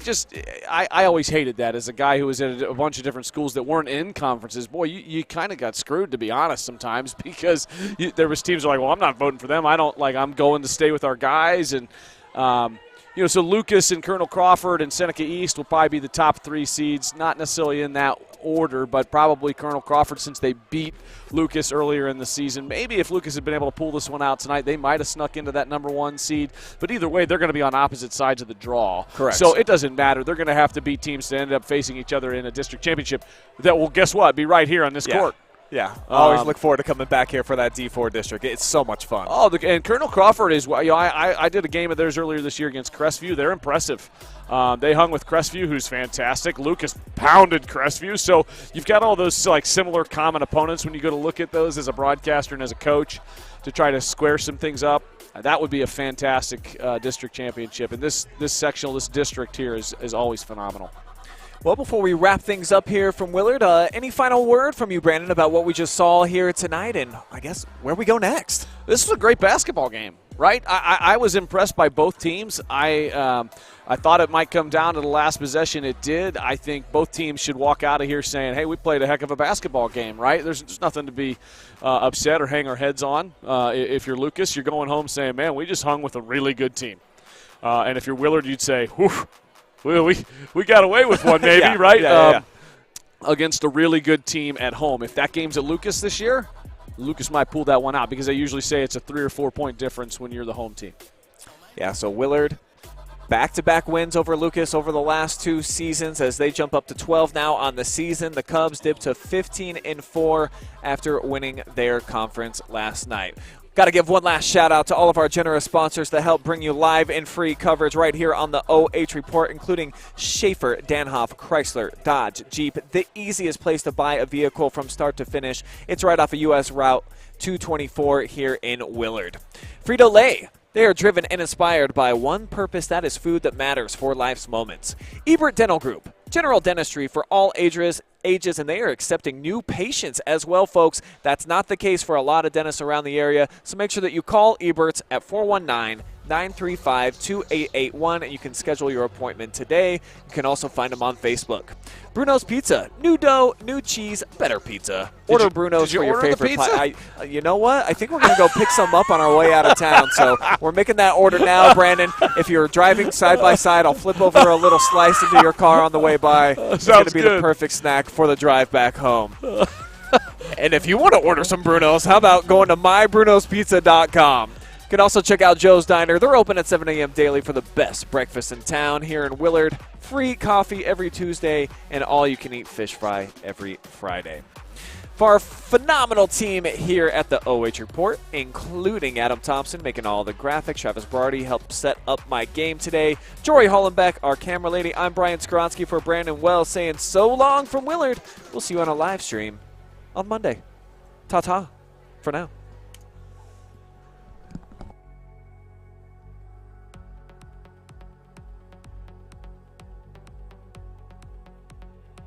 E: I always hated that as a guy who was at a bunch of different schools that weren't in conferences. Boy, you kind of got screwed, to be honest, sometimes, because there was teams that were like, well, I'm not voting for them. I'm going to stay with our guys. And, so Lucas and Colonel Crawford and Seneca East will probably be the top 3 seeds, not necessarily in that order, but probably Colonel Crawford since they beat Lucas earlier in the season. Maybe if Lucas had been able to pull this one out tonight, they might have snuck into that number 1 seed. But either way, they're going to be on opposite sides of the draw.
A: Correct.
E: So it doesn't matter. They're going to have to beat teams to end up facing each other in a district championship that will, guess what, be right here on this court.
A: Yeah, I always look forward to coming back here for that D4 district. It's so much fun.
E: Oh, and Colonel Crawford is, I did a game of theirs earlier this year against Crestview. They're impressive. They hung with Crestview, who's fantastic. Lucas pounded Crestview. So you've got all those like similar common opponents when you go to look at those as a broadcaster and as a coach to try to square some things up. That would be a fantastic district championship. And this sectional, this district here is always phenomenal.
A: Well, before we wrap things up here from Willard, any final word from you, Brandon, about what we just saw here tonight and, I guess, where we go next?
E: This was a great basketball game, right? I was impressed by both teams. I thought it might come down to the last possession. It did. I think both teams should walk out of here saying, hey, we played a heck of a basketball game, right? There's nothing to be upset or hang our heads on. If you're Lucas, you're going home saying, man, we just hung with a really good team. And if you're Willard, you'd say, whew. Well, we got away with one, maybe,
A: yeah,
E: right?
A: Yeah.
E: Against a really good team at home. If that game's at Lucas this year, Lucas might pull that one out because they usually say it's a 3 or 4 point difference when you're the home team.
A: Yeah, so Willard, back-to-back wins over Lucas over the last 2 seasons as they jump up to 12 now on the season. The Cubs dip to 15-4 after winning their conference last night. Got to give one last shout out to all of our generous sponsors that help bring you live and free coverage right here on the OH Report, including Schaffer-Danhoff, Chrysler, Dodge, Jeep, the easiest place to buy a vehicle from start to finish. It's right off of U.S. Route 224 here in Willard. Frito Lay. They are driven and inspired by one purpose, that is food that matters for life's moments. Ebert Dental Group, general dentistry for all ages, and they are accepting new patients as well, folks. That's not the case for a lot of dentists around the area, so make sure that you call Ebert's at 419-935-2881, and you can schedule your appointment today. You can also find them on Facebook. Bruno's Pizza, new dough, new cheese, better pizza. Order Bruno's for your favorite pie. You know what? I think we're going to go pick some up on our way out of town, so we're making that order now, Brandon. If you're driving side by side, I'll flip over a little slice into your car on the way by. It's going to be the perfect snack for the drive back home. And if you want to order some Bruno's, how about going to mybrunospizza.com? You can also check out Joe's Diner. They're open at 7 a.m. daily for the best breakfast in town here in Willard. Free coffee every Tuesday and all-you-can-eat fish fry every Friday. For our phenomenal team here at the OH Report, including Adam Thompson making all the graphics, Travis Barty helped set up my game today, Jory Hollenbeck, our camera lady, I'm Brian Skowronski for Brandon Wells saying so long from Willard. We'll see you on a live stream on Monday. Ta-ta for now.